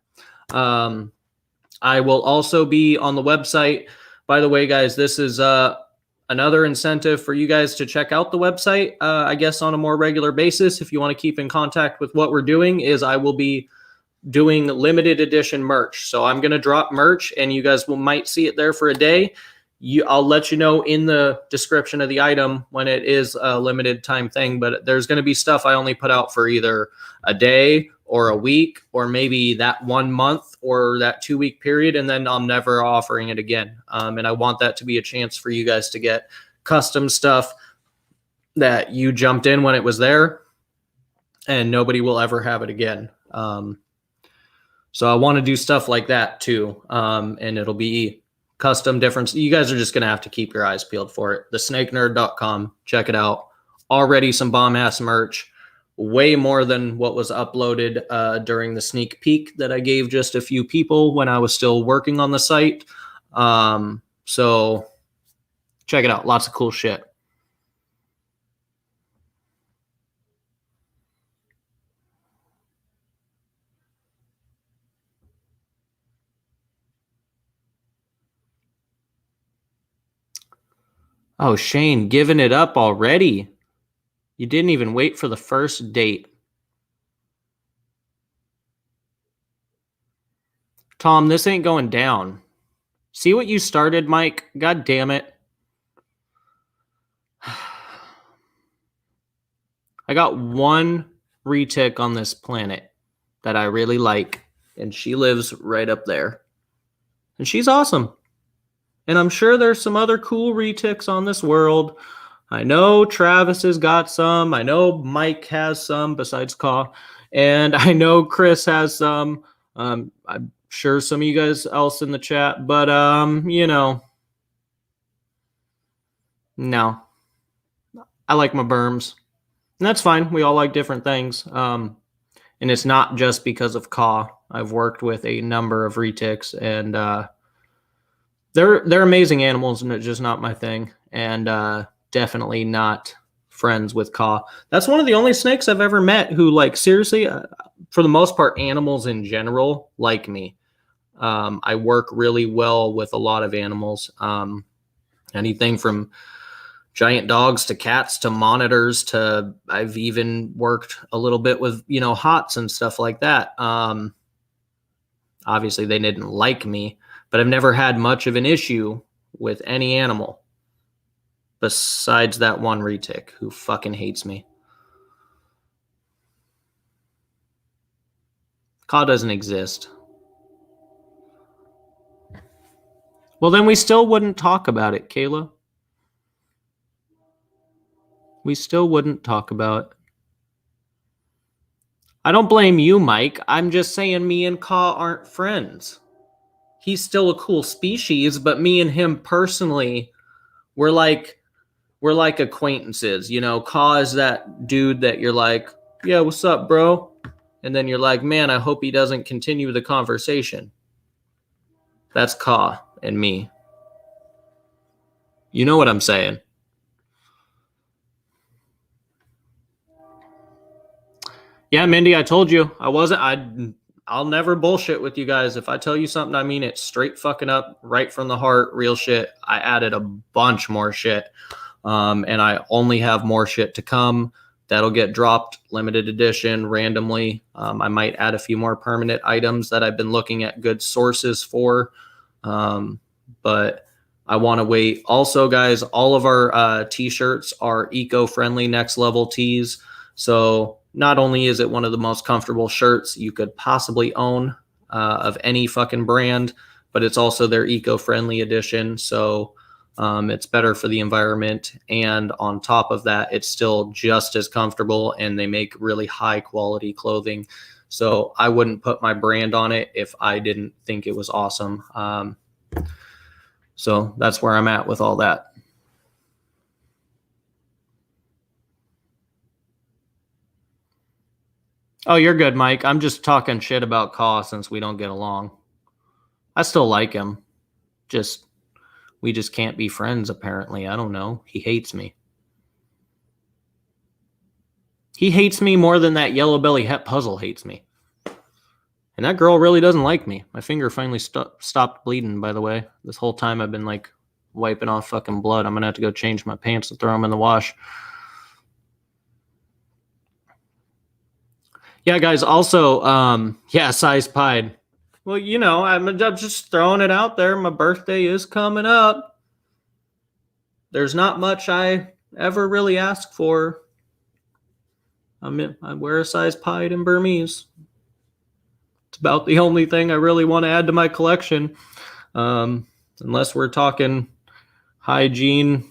I will also be on the website. By the way, guys, this is another incentive for you guys to check out the website, I guess, on a more regular basis. If you want to keep in contact with what we're doing, is I will be doing limited edition merch. So I'm going to drop merch and you guys might see it there for a day. I'll let you know in the description of the item when it is a limited time thing, but there's going to be stuff I only put out for either a day or a week or maybe that 1 month or that 2 week period. And then I'm never offering it again. And I want that to be a chance for you guys to get custom stuff that you jumped in when it was there and nobody will ever have it again. So I want to do stuff like that too. And it'll be custom difference. You guys are just going to have to keep your eyes peeled for it. thesnakenerd.com. Check it out. Already some bomb ass merch. Way more than what was uploaded during the sneak peek that I gave just a few people when I was still working on the site. So check it out. Lots of cool shit. Oh, Shane, giving it up already. You didn't even wait for the first date. Tom, this ain't going down. See what you started, Mike? God damn it. I got one retic on this planet that I really like, and she lives right up there. And she's awesome. And I'm sure there's some other cool retics on this world. I know Travis has got some. I know Mike has some besides Caw. And I know Chris has some. I'm sure some of you guys else in the chat. But, you know, no. I like my berms. And that's fine. We all like different things. And it's not just because of Caw. I've worked with a number of retics and they're amazing animals, and it's just not my thing. and definitely not friends with Ka. That's one of the only snakes I've ever met who, like, seriously, for the most part, animals in general like me. I work really well with a lot of animals. Anything from giant dogs to cats to monitors to I've even worked a little bit with, HOTS and stuff like that. Obviously they didn't like me, but I've never had much of an issue with any animal besides that one retic who fucking hates me. Ka doesn't exist. Well, then we still wouldn't talk about it, Kayla. We still wouldn't talk about it. I don't blame you, Mike. I'm just saying me and Ka aren't friends. He's still a cool species, but me and him personally, we're like acquaintances. Ka is that dude that you're like, yeah, what's up, bro? And then you're like, man, I hope he doesn't continue the conversation. That's Ka and me. You know what I'm saying? Yeah, Mindy, I told you I'll never bullshit with you guys. If I tell you something, I mean it straight fucking up, right from the heart, real shit. I added a bunch more shit. And I only have more shit to come. That'll get dropped limited edition randomly. I might add a few more permanent items that I've been looking at good sources for. But I want to wait. Also, guys, all of our t-shirts are eco-friendly next level tees. So not only is it one of the most comfortable shirts you could possibly own of any fucking brand, but it's also their eco-friendly edition. So it's better for the environment. And on top of that, it's still just as comfortable, and they make really high quality clothing. So I wouldn't put my brand on it if I didn't think it was awesome. So that's where I'm at with all that. Oh, you're good, Mike. I'm just talking shit about Ka since we don't get along. I still like him. We just can't be friends, apparently. I don't know. He hates me. He hates me more than that yellow belly het puzzle hates me. And that girl really doesn't like me. My finger finally stopped bleeding, by the way. This whole time I've been like wiping off fucking blood. I'm going to have to go change my pants and throw them in the wash. Yeah, guys, also, size pied. Well, I'm just throwing it out there. My birthday is coming up. There's not much I ever really ask for. I wear a size pied in Burmese. It's about the only thing I really want to add to my collection. Unless we're talking hygiene,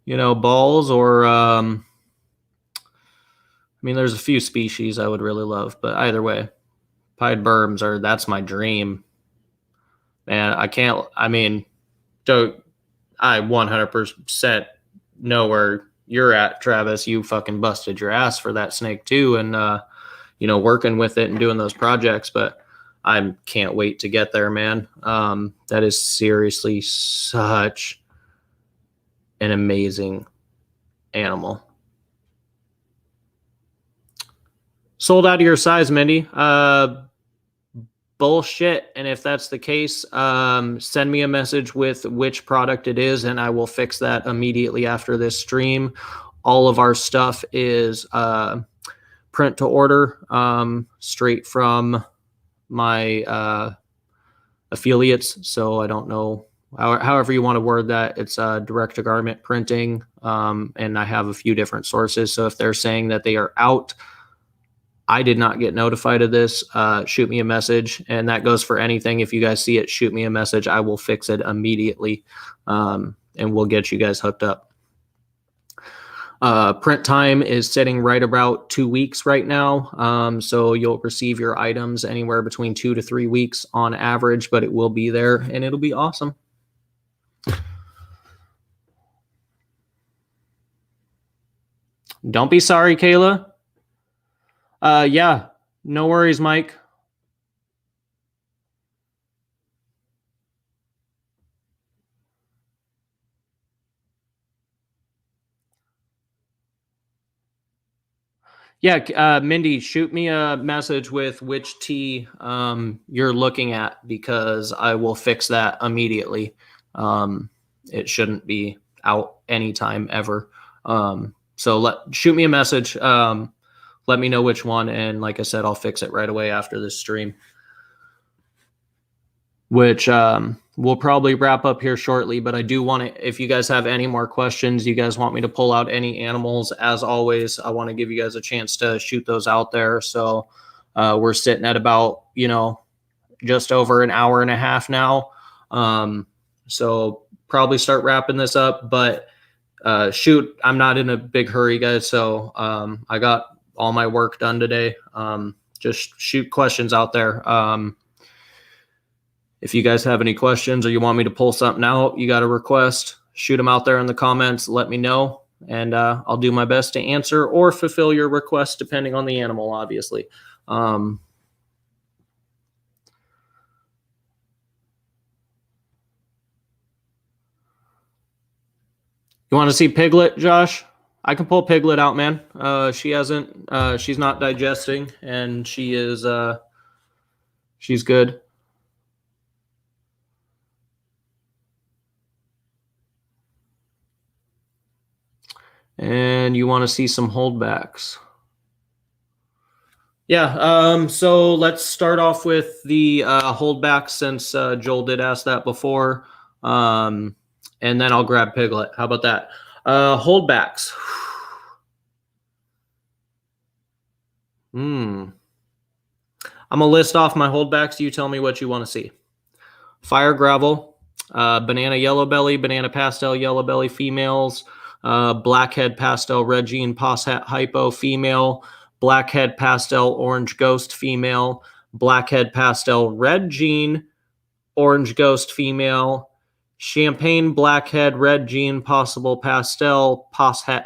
balls or... there's a few species I would really love, but either way, pied Burms that's my dream. Man, I 100% know where you're at, Travis. You fucking busted your ass for that snake too. And, working with it and doing those projects, but I can't wait to get there, man. That is seriously such an amazing animal. Sold out of your size, Mindy. Bullshit. And if that's the case, send me a message with which product it is, and I will fix that immediately after this stream. All of our stuff is print to order, straight from my affiliates. So I don't know, however you want to word that. It's direct to garment printing, and I have a few different sources. So if they're saying that they are out, I did not get notified of this. Shoot me a message, and that goes for anything. If you guys see it, shoot me a message. I will fix it immediately, and we'll get you guys hooked up. Print time is sitting right about 2 weeks right now. So you'll receive your items anywhere between 2 to 3 weeks on average, but it will be there, and it'll be awesome. Don't be sorry, Kayla. Yeah, no worries, Mike. Yeah, Mindy, shoot me a message with which tee you're looking at, because I will fix that immediately. It shouldn't be out anytime ever. So shoot me a message. Let me know which one, and like I said, I'll fix it right away after this stream, which we'll probably wrap up here shortly. But I do want to, if you guys have any more questions, you guys want me to pull out any animals, as always, I want to give you guys a chance to shoot those out there. So we're sitting at about, just over an hour and a half now. So probably start wrapping this up, but shoot, I'm not in a big hurry, guys. So I got all my work done today. Just shoot questions out there. If you guys have any questions or you want me to pull something out, you got a request, shoot them out there in the comments. Let me know, and I'll do my best to answer or fulfill your request, depending on the animal, obviously. You want to see Piglet, Josh? I can pull Piglet out, man. She's not digesting, and she's good. And you want to see some holdbacks. Yeah, so let's start off with the holdbacks, since Joel did ask that before. And then I'll grab Piglet. How about that? Holdbacks. I'm going to list off my holdbacks. You tell me what you want to see. Fire Gravel, Banana Yellow Belly, Banana Pastel Yellow Belly females, Blackhead Pastel Red Jean Posset Hypo female, Blackhead Pastel Orange Ghost female, Blackhead Pastel Red Jean Orange Ghost female, Champagne Blackhead Red Jean Possible Pastel Posset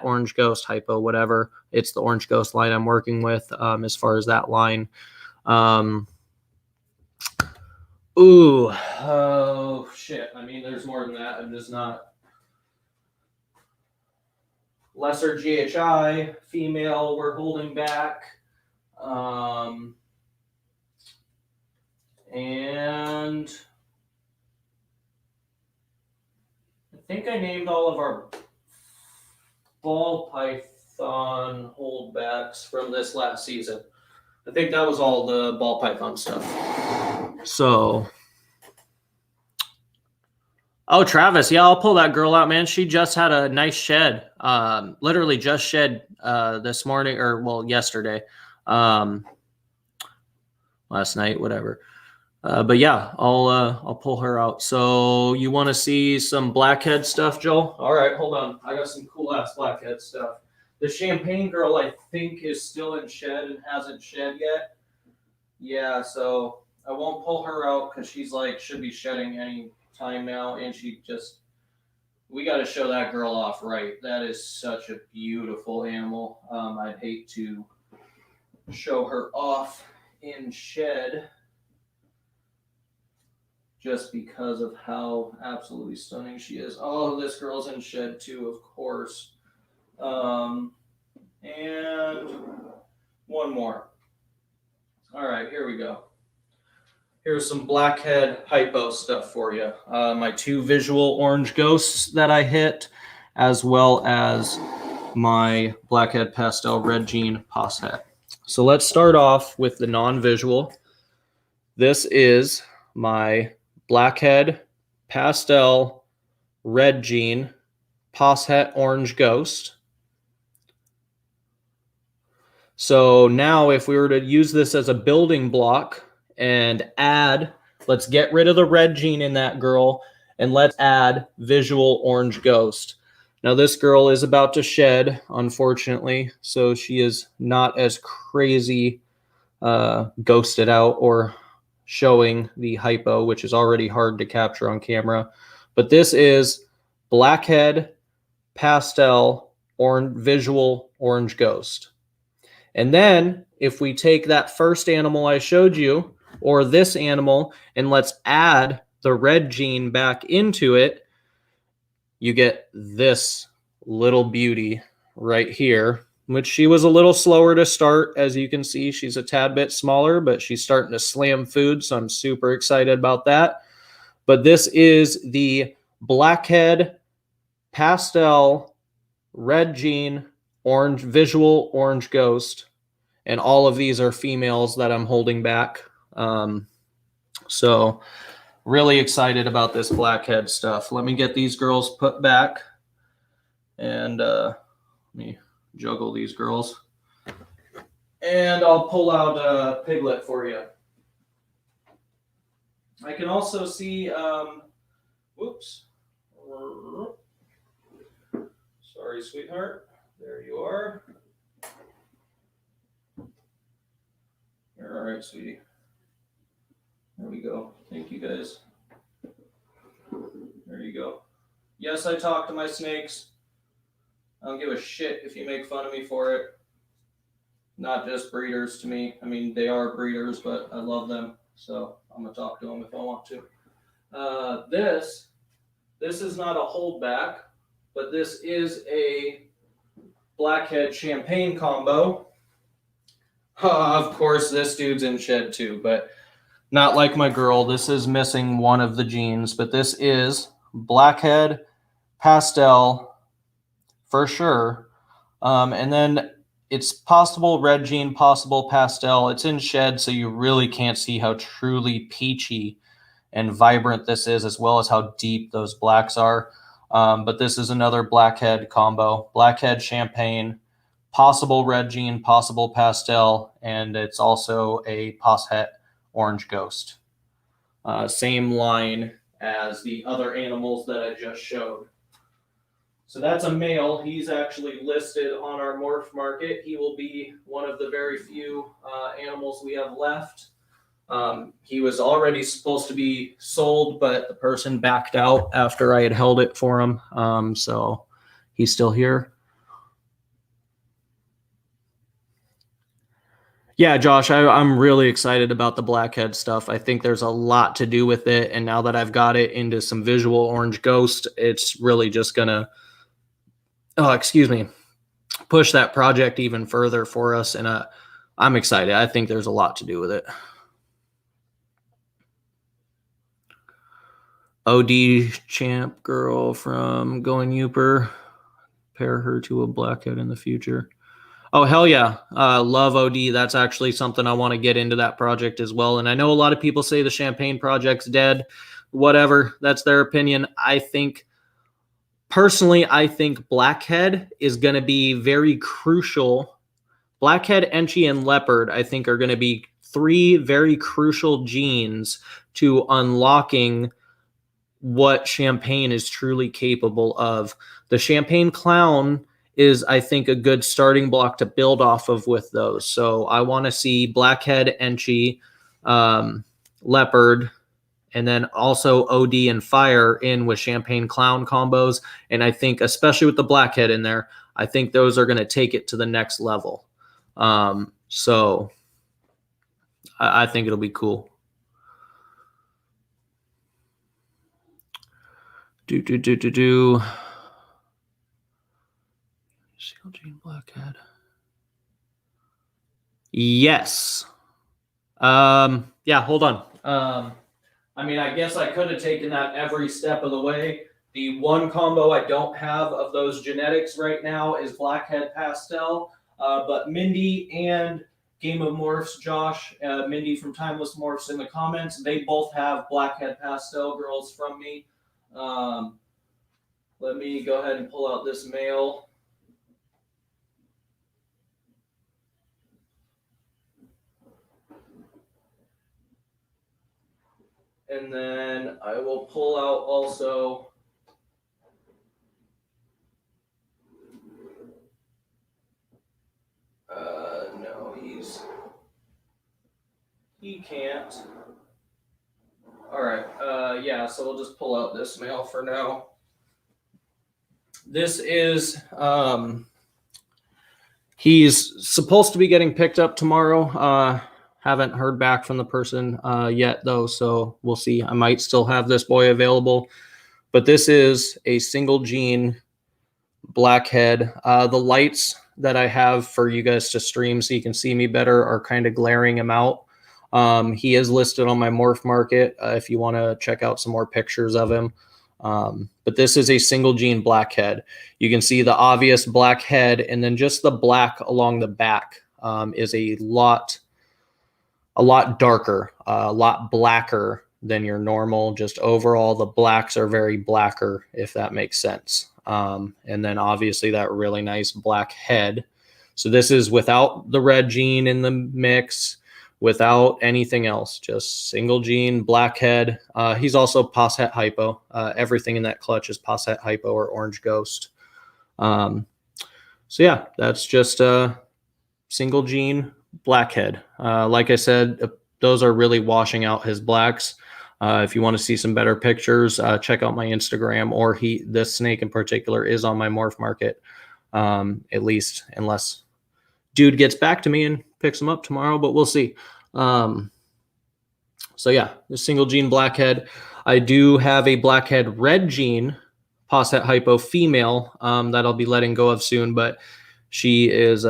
Orange Ghost Hypo, whatever. It's the Orange Ghost line I'm working with as far as that line. Oh shit. I mean, there's more than that. I'm just not. Lesser GHI female, we're holding back. And I think I named all of our ball python holdbacks from this last season. I think that was all the ball python stuff. So, oh, Travis, yeah, I'll pull that girl out, man. She just had a nice shed. Literally just shed this morning, or well, yesterday, last night, whatever. But yeah, I'll pull her out. So you want to see some blackhead stuff, Joel? All right, hold on. I got some cool ass blackhead stuff. The Champagne girl, I think, is still in shed and hasn't shed yet. Yeah, so I won't pull her out because she's should be shedding any time now, and we got to show that girl off right. That is such a beautiful animal. I'd hate to show her off in shed just because of how absolutely stunning she is. Oh, this girl's in shed too, of course. And one more. All right, here we go. Here's some blackhead hypo stuff for you. My 2 visual orange ghosts that I hit, as well as my blackhead pastel red jean posset. So let's start off with the non-visual. This is my blackhead pastel red jean posset orange ghost. So now if we were to use this as a building block and add, let's get rid of the red jean in that girl, and let's add visual orange ghost. Now this girl is about to shed, unfortunately, so she is not as crazy ghosted out or showing the hypo, which is already hard to capture on camera. But this is blackhead pastel visual orange ghost. And then if we take that first animal I showed you, or this animal, and let's add the red jean back into it, you get this little beauty right here. which she was a little slower to start. As you can see, she's a tad bit smaller, but she's starting to slam food, so I'm super excited about that. But this is the Blackhead Pastel Red Gene Orange Visual Orange Ghost, and all of these are females that I'm holding back. So really excited about this Blackhead stuff. Let me get these girls put back, and let me juggle these girls, and I'll pull out Piglet for you. I can also see, whoops, sorry, sweetheart, there you are. You're all right, sweetie. There we go. Thank you, guys. There you go. Yes, I talk to my snakes. I don't give a shit if you make fun of me for it. Not just breeders to me. I mean, they are breeders, but I love them, so I'm gonna talk to them if I want to. This is not a holdback, but this is a Blackhead Champagne combo. Of course, this dude's in shed too, but not like my girl. This is missing one of the genes, but this is Blackhead Pastel for sure. And then it's possible red gene, possible pastel. It's in shed, so you really can't see how truly peachy and vibrant this is, as well as how deep those blacks are. But this is another Blackhead combo. Blackhead Champagne, possible red gene, possible pastel, and it's also a Poshet Orange Ghost. Same line as the other animals that I just showed. So that's a male. He's actually listed on our morph market. He will be one of the very few animals we have left. He was already supposed to be sold, but the person backed out after I had held it for him. So he's still here. Yeah, Josh, I'm really excited about the Blackhead stuff. I think there's a lot to do with it. And now that I've got it into some visual Orange Ghost, it's really just going to, push that project even further for us. And I'm excited. I think there's a lot to do with it. OD champ girl from Going Youper. Pair her to a Blackhead in the future. Oh, hell yeah. Love OD. That's actually something I want to get into that project as well. And I know a lot of people say the Champagne project's dead. Whatever. That's their opinion. Personally, I think Blackhead is going to be very crucial. Blackhead, Enchi, and Leopard, I think, are going to be 3 very crucial genes to unlocking what Champagne is truly capable of. The Champagne Clown is, I think, a good starting block to build off of with those. So I want to see Blackhead, Enchi, Leopard, and then also OD and Fire in with Champagne Clown combos. And I think, especially with the Blackhead in there, I think those are going to take it to the next level. So I think it'll be cool. Seal Gene Blackhead. Yes. Yeah, hold on. I mean, I guess I could have taken that every step of the way. The one combo I don't have of those genetics right now is Blackhead Pastel. But Mindy and Game of Morphs, Josh, Mindy from Timeless Morphs in the comments, they both have Blackhead Pastel girls from me. Let me go ahead and pull out this male. And then I will pull out also no, he can't. All right, yeah, so we'll just pull out this male for now. This is, he's supposed to be getting picked up tomorrow. Haven't heard back from the person yet, though, so we'll see. I might still have this boy available. But this is a single gene Blackhead. The lights that I have for you guys to stream so you can see me better are kind of glaring him out. He is listed on my Morph Market if you want to check out some more pictures of him. But this is a single gene blackhead. You can see the obvious black head, and then just the black along the back is a lot darker, a lot blacker than your normal. Just overall, the blacks are very blacker, if that makes sense. And then obviously that really nice black head. So this is without the red gene in the mix, without anything else, just single gene black head. He's also Posset hypo. Everything in that clutch is Posset hypo or Orange Ghost. So yeah, that's just a single gene blackhead. Like I said, those are really washing out his blacks. If you want to see some better pictures, check out my Instagram, or this snake in particular is on my Morph Market, at least unless dude gets back to me and picks him up tomorrow, but we'll see. So yeah, the single gene blackhead. I do have a blackhead red gene Posset hypo female that I'll be letting go of soon, but she is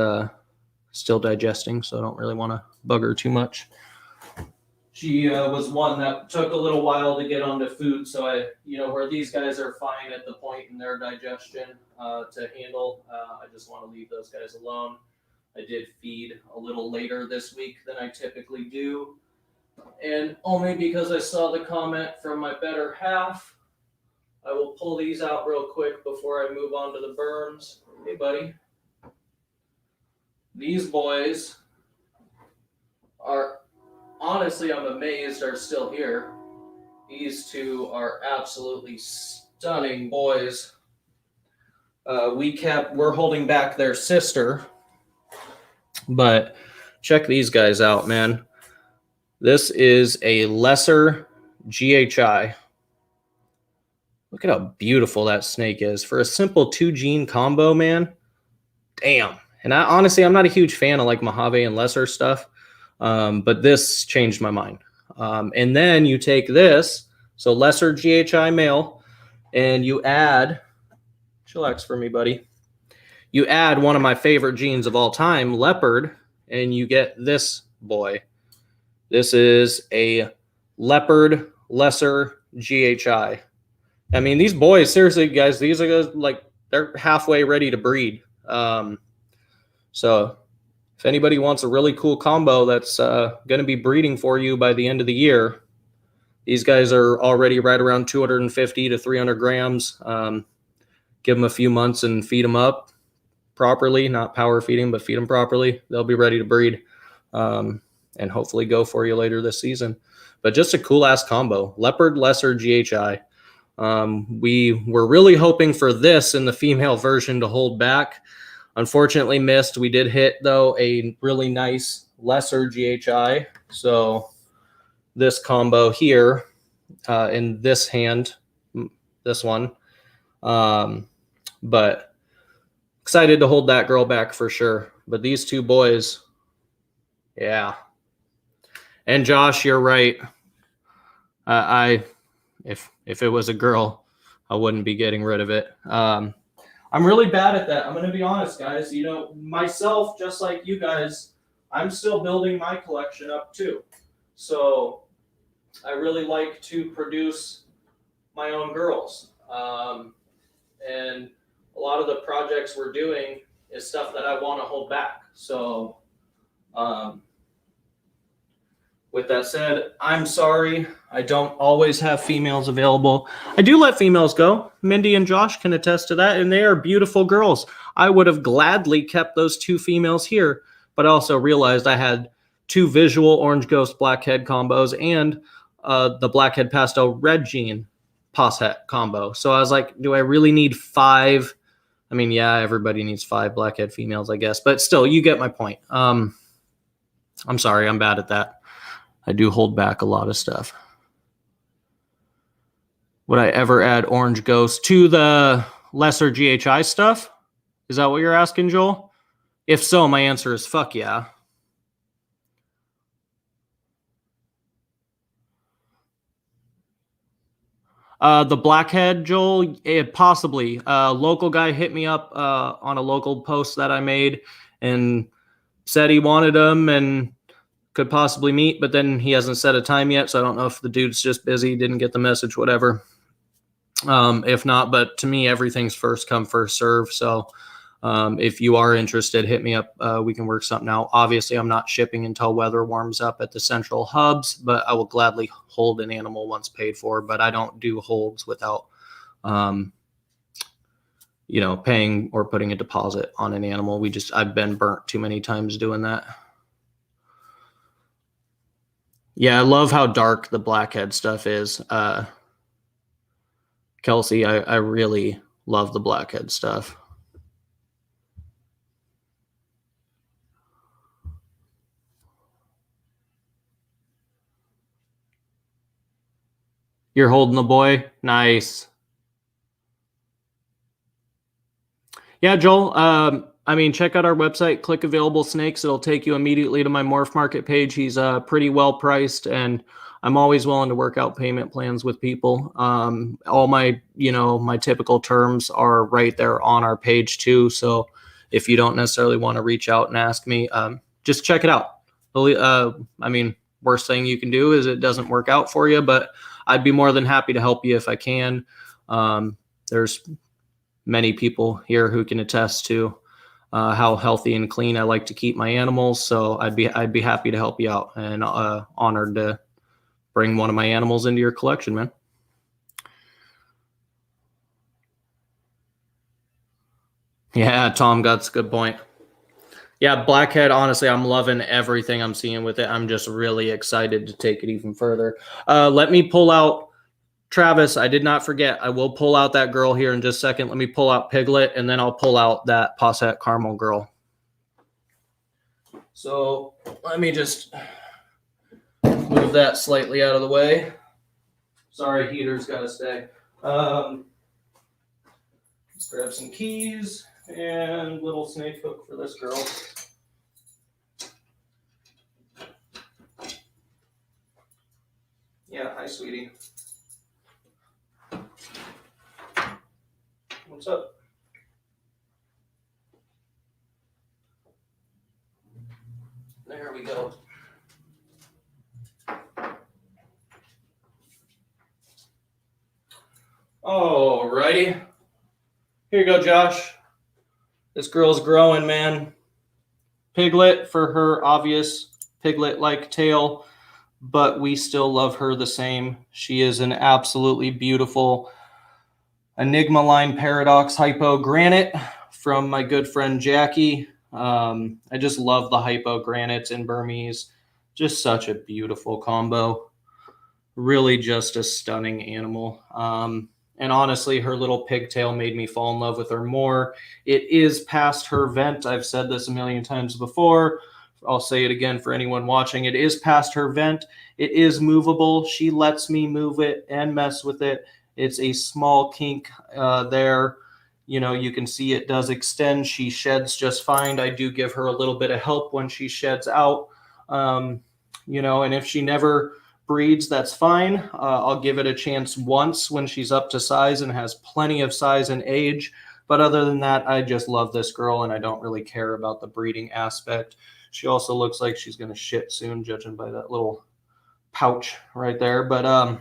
still digesting, so I don't really want to bug her too much. She was one that took a little while to get onto food, so where these guys are fine at the point in their digestion to handle, I just want to leave those guys alone. I did feed a little later this week than I typically do, and only because I saw the comment from my better half. I will pull these out real quick before I move on to the berms. Hey, buddy. These boys are, honestly, I'm amazed are still here. These two are absolutely stunning boys. We're holding back their sister, but check these guys out, man. This is a lesser GHI. Look at how beautiful that snake is. For a simple 2-gene combo, man, damn. And I'm not a huge fan of like Mojave and lesser stuff, but this changed my mind. And then you take this, so lesser GHI male, and you add, chillax for me, buddy. You add one of my favorite genes of all time, leopard, and you get this boy. This is a leopard lesser GHI. I mean, these boys, seriously, guys, these are like, they're halfway ready to breed. So if anybody wants a really cool combo that's going to be breeding for you by the end of the year, these guys are already right around 250 to 300 grams. Give them a few months and feed them up properly, not power feeding, but feed them properly. They'll be ready to breed and hopefully go for you later this season. But just a cool ass combo, leopard lesser GHI. We were really hoping for this in the female version to hold back. Unfortunately missed. We did hit, though, a really nice lesser GHI. So this combo here in this hand, this one. But excited to hold that girl back for sure. But these two boys, yeah. And Josh, you're right. If it was a girl, I wouldn't be getting rid of it. I'm really bad at that. I'm going to be honest, guys. Myself, just like you guys, I'm still building my collection up too. So I really like to produce my own girls. And a lot of the projects we're doing is stuff that I want to hold back. So with that said, I'm sorry. I don't always have females available. I do let females go. Mindy and Josh can attest to that, and they are beautiful girls. I would have gladly kept those two females here, but I also realized I had two visual Orange Ghost Blackhead combos and the Blackhead Pastel Red Gene Posset combo. So I was like, do I really need 5? I mean, yeah, everybody needs 5 Blackhead females, I guess, but still, you get my point. I'm sorry, I'm bad at that. I do hold back a lot of stuff. Would I ever add Orange Ghost to the lesser GHI stuff? Is that what you're asking, Joel? If so, my answer is fuck yeah. The blackhead, Joel, possibly. Local guy hit me up on a local post that I made and said he wanted them and could possibly meet, but then he hasn't set a time yet, so I don't know if the dude's just busy, didn't get the message, whatever. If not, but to me, everything's first come, first serve. So if you are interested, hit me up. We can work something out. Obviously, I'm not shipping until weather warms up at the central hubs, but I will gladly hold an animal once paid for. But I don't do holds without, paying or putting a deposit on an animal. I've been burnt too many times doing that. Yeah, I love how dark the blackhead stuff is. Kelsey, I really love the blackhead stuff. You're holding the boy? Nice. Yeah, Joel. Check out our website, click available snakes. It'll take you immediately to my Morph Market page. He's pretty well priced, and I'm always willing to work out payment plans with people. All my, my typical terms are right there on our page too. So if you don't necessarily want to reach out and ask me, just check it out. Worst thing you can do is it doesn't work out for you, but I'd be more than happy to help you if I can. There's many people here who can attest to how healthy and clean I like to keep my animals. So I'd be happy to help you out, and honored to bring one of my animals into your collection, man. Yeah, Tom, that's a good point. Yeah, blackhead, honestly, I'm loving everything I'm seeing with it. I'm just really excited to take it even further. Let me pull out Travis. I did not forget. I will pull out that girl here in just a second. Let me pull out Piglet, and then I'll pull out that Posset Caramel girl. So let me just move that slightly out of the way. Sorry, heater's got to stay. Let's grab some keys and little snake hook for this girl. Yeah, hi, sweetie. What's up? There we go. Alrighty. Here you go, Josh. This girl's growing, man. Piglet for her obvious piglet-like tail, but we still love her the same. She is an absolutely beautiful Enigma Line Paradox Hypo Granite from my good friend Jackie. I just love the Hypo Granites in Burmese. Just such a beautiful combo. Really just a stunning animal. And honestly, her little pigtail made me fall in love with her more. It is past her vent. I've said this a million times before. I'll say it again for anyone watching. It is past her vent. It is movable. She lets me move it and mess with it. It's a small kink there. You can see it does extend. She sheds just fine. I do give her a little bit of help when she sheds out. And if she never breeds, that's fine. I'll give it a chance once when she's up to size and has plenty of size and age. But other than that, I just love this girl, and I don't really care about the breeding aspect. She also looks like she's going to shit soon, judging by that little pouch right there. But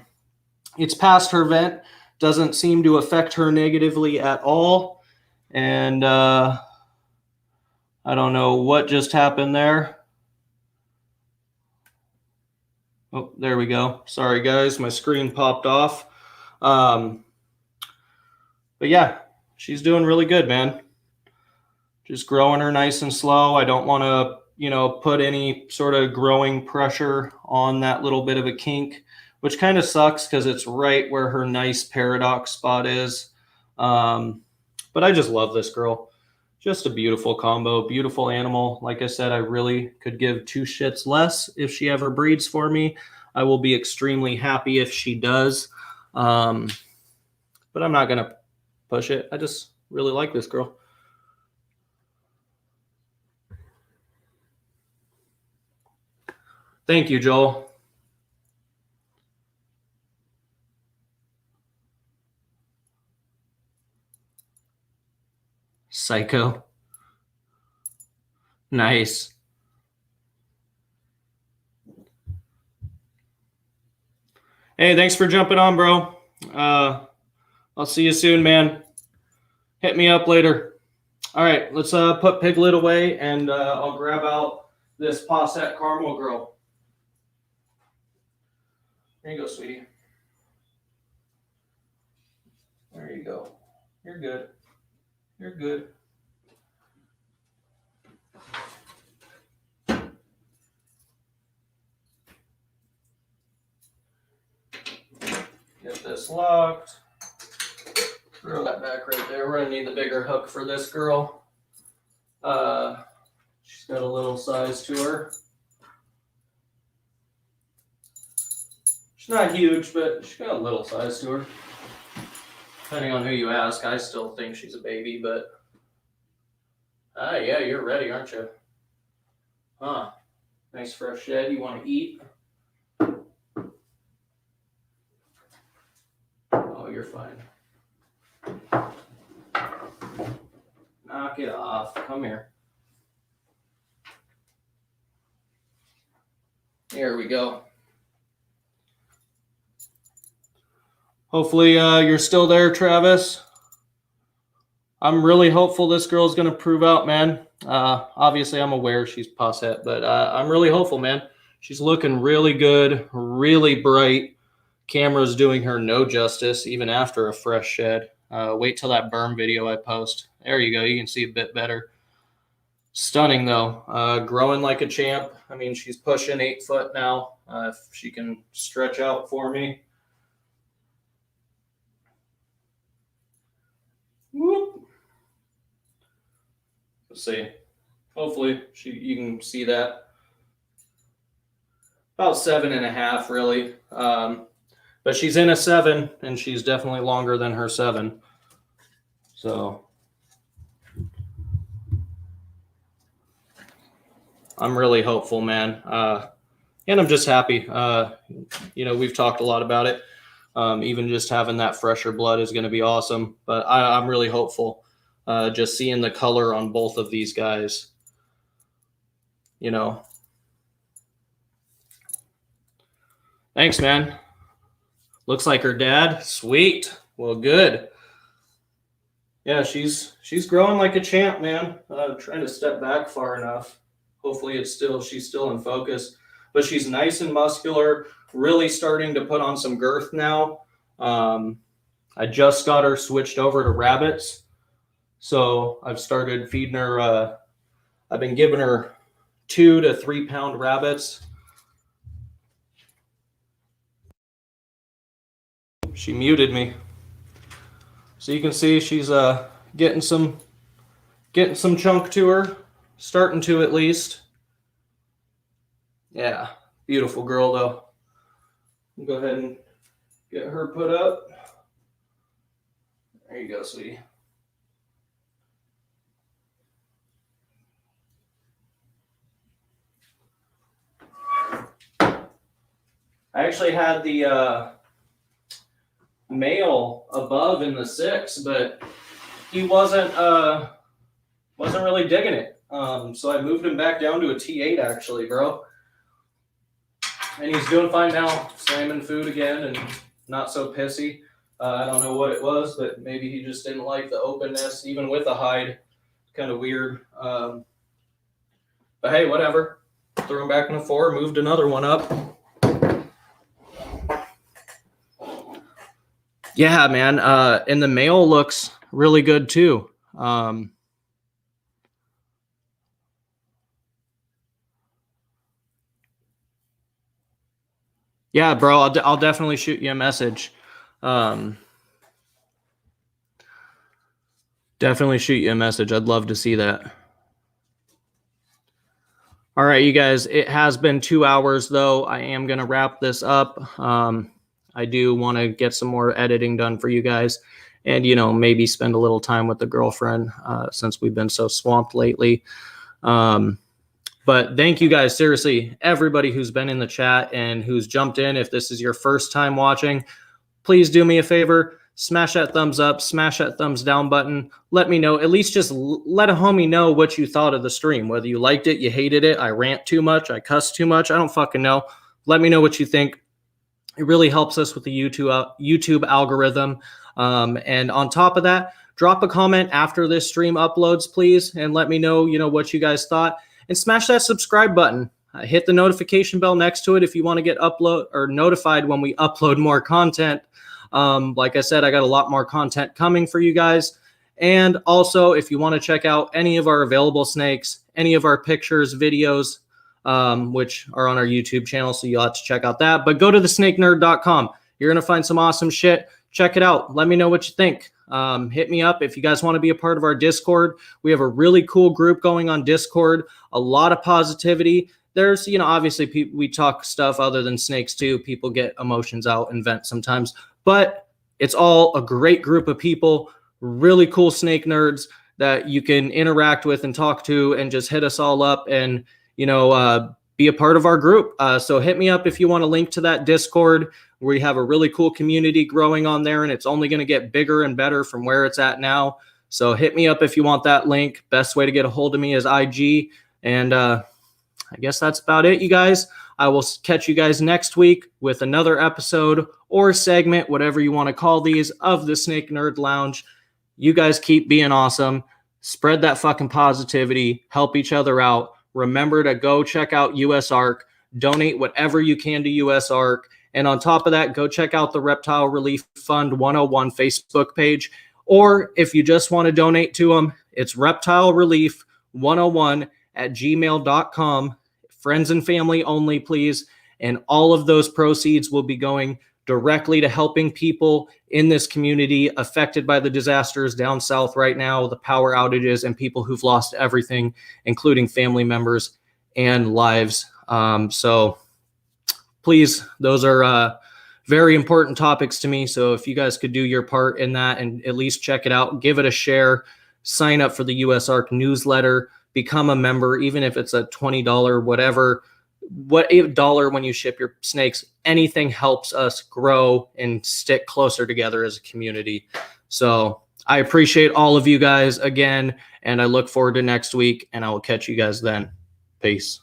it's past her vent. Doesn't seem to affect her negatively at all. And I don't know what just happened there. Oh, there we go. Sorry, guys. My screen popped off. But yeah, she's doing really good, man. Just growing her nice and slow. I don't want to, put any sort of growing pressure on that little bit of a kink, which kind of sucks because it's right where her nice paradox spot is. But I just love this girl. Just a beautiful combo, beautiful animal. Like I said, I really could give two shits less if she ever breeds for me. I will be extremely happy if she does. But I'm not going to push it. I just really like this girl. Thank you, Joel. Psycho. Nice. Hey, thanks for jumping on, bro. I'll see you soon, man. Hit me up later. All right, let's put Piglet away, and I'll grab out this Posset Caramel Girl. There you go, sweetie. There you go. You're good. You're good. Get this locked. Throw that back right there. We're gonna need the bigger hook for this girl. She's got a little size to her. She's not huge, but she's got a little size to her. Depending on who you ask, I still think she's a baby, but yeah, you're ready, aren't you? Huh? Nice fresh shed. You want to eat? Oh, you're fine. Knock it off. Come here. Here we go. Hopefully you're still there, Travis. I'm really hopeful this girl's going to prove out, man. Obviously, I'm aware she's Posset, but I'm really hopeful, man. She's looking really good, really bright. Camera's doing her no justice, even after a fresh shed. Wait till that berm video I post. There you go. You can see a bit better. Stunning, though. Growing like a champ. I mean, she's pushing 8 foot now. If she can stretch out for me. Whoop. Let's see. Hopefully you can see that. About 7.5, really. But she's in a 7, and she's definitely longer than her 7. So I'm really hopeful, man. And I'm just happy. We've talked a lot about it. Even just having that fresher blood is going to be awesome. But I'm really hopeful. Just seeing the color on both of these guys. Thanks, man. Looks like her dad. Sweet. Well, good. Yeah, she's growing like a champ, man. Trying to step back far enough. Hopefully she's still in focus. But she's nice and muscular, really starting to put on some girth now. I just got her switched over to rabbits. So I've started feeding her, I've been giving her 2 to 3 pound rabbits. She muted me. So you can see she's getting some chunk to her, starting to at least. Yeah, beautiful girl though. Go ahead and get her put up. There you go, sweetie. I actually had the male above in the 6, but he wasn't really digging it. So I moved him back down to a T8 actually, bro. And he's doing fine now, slamming food again and not so pissy. I don't know what it was, but maybe he just didn't like the openness, even with a hide. Kind of weird. But hey, whatever. Threw him back in the 4, moved another one up. Yeah, man. And the male looks really good too. Yeah, bro, I'll definitely shoot you a message. Definitely shoot you a message. I'd love to see that. All right, you guys, it has been 2 hours though. I am going to wrap this up. I do want to get some more editing done for you guys and, maybe spend a little time with the girlfriend since we've been so swamped lately. But thank you guys, seriously, everybody who's been in the chat and who's jumped in. If this is your first time watching, please do me a favor. smash that thumbs up, smash that thumbs down button. Let me know, at least just let a homie know what you thought of the stream, whether you liked it, you hated it, I rant too much, I cuss too much, I don't fucking know. Let me know what you think. It really helps us with the YouTube algorithm. And on top of that, drop a comment after this stream uploads, please, and let me know, what you guys thought. And smash that subscribe button. Hit the notification bell next to it if you want to get notified when we upload more content. Like I said, I got a lot more content coming for you guys. And also, if you want to check out any of our available snakes, any of our pictures, videos, which are on our YouTube channel, so you'll have to check out that. But go to thesnakenerd.com. You're going to find some awesome shit. Check it out. Let me know what you think. Hit me up if you guys want to be a part of our Discord. We have a really cool group going on Discord. A lot of positivity. There's, obviously we talk stuff other than snakes too. People get emotions out and vent sometimes. But it's all a great group of people, really cool snake nerds that you can interact with and talk to, and just hit us all up and, be a part of our group. So hit me up if you want to link to that Discord. We have a really cool community growing on there, and it's only going to get bigger and better from where it's at now. So hit me up if you want that link. Best way to get a hold of me is IG. And I guess that's about it, you guys. I will catch you guys next week with another episode or segment, whatever you want to call these, of the Snake Nerd Lounge. You guys keep being awesome. Spread that fucking positivity. Help each other out. Remember to go check out USARK. Donate whatever you can to USARK. And on top of that, go check out the Reptile Relief Fund 101 Facebook page. Or if you just want to donate to them, it's Reptile Relief 101 at gmail.com. Friends and family only, please. And all of those proceeds will be going directly to helping people in this community affected by the disasters down south right now, the power outages, and people who've lost everything, including family members and lives. So please, those are very important topics to me. So if you guys could do your part in that and at least check it out, give it a share, sign up for the USARK newsletter, become a member, even if it's a $20, whatever, $8 when you ship your snakes. Anything helps us grow and stick closer together as a community. So I appreciate all of you guys again, and I look forward to next week, and I will catch you guys then. Peace.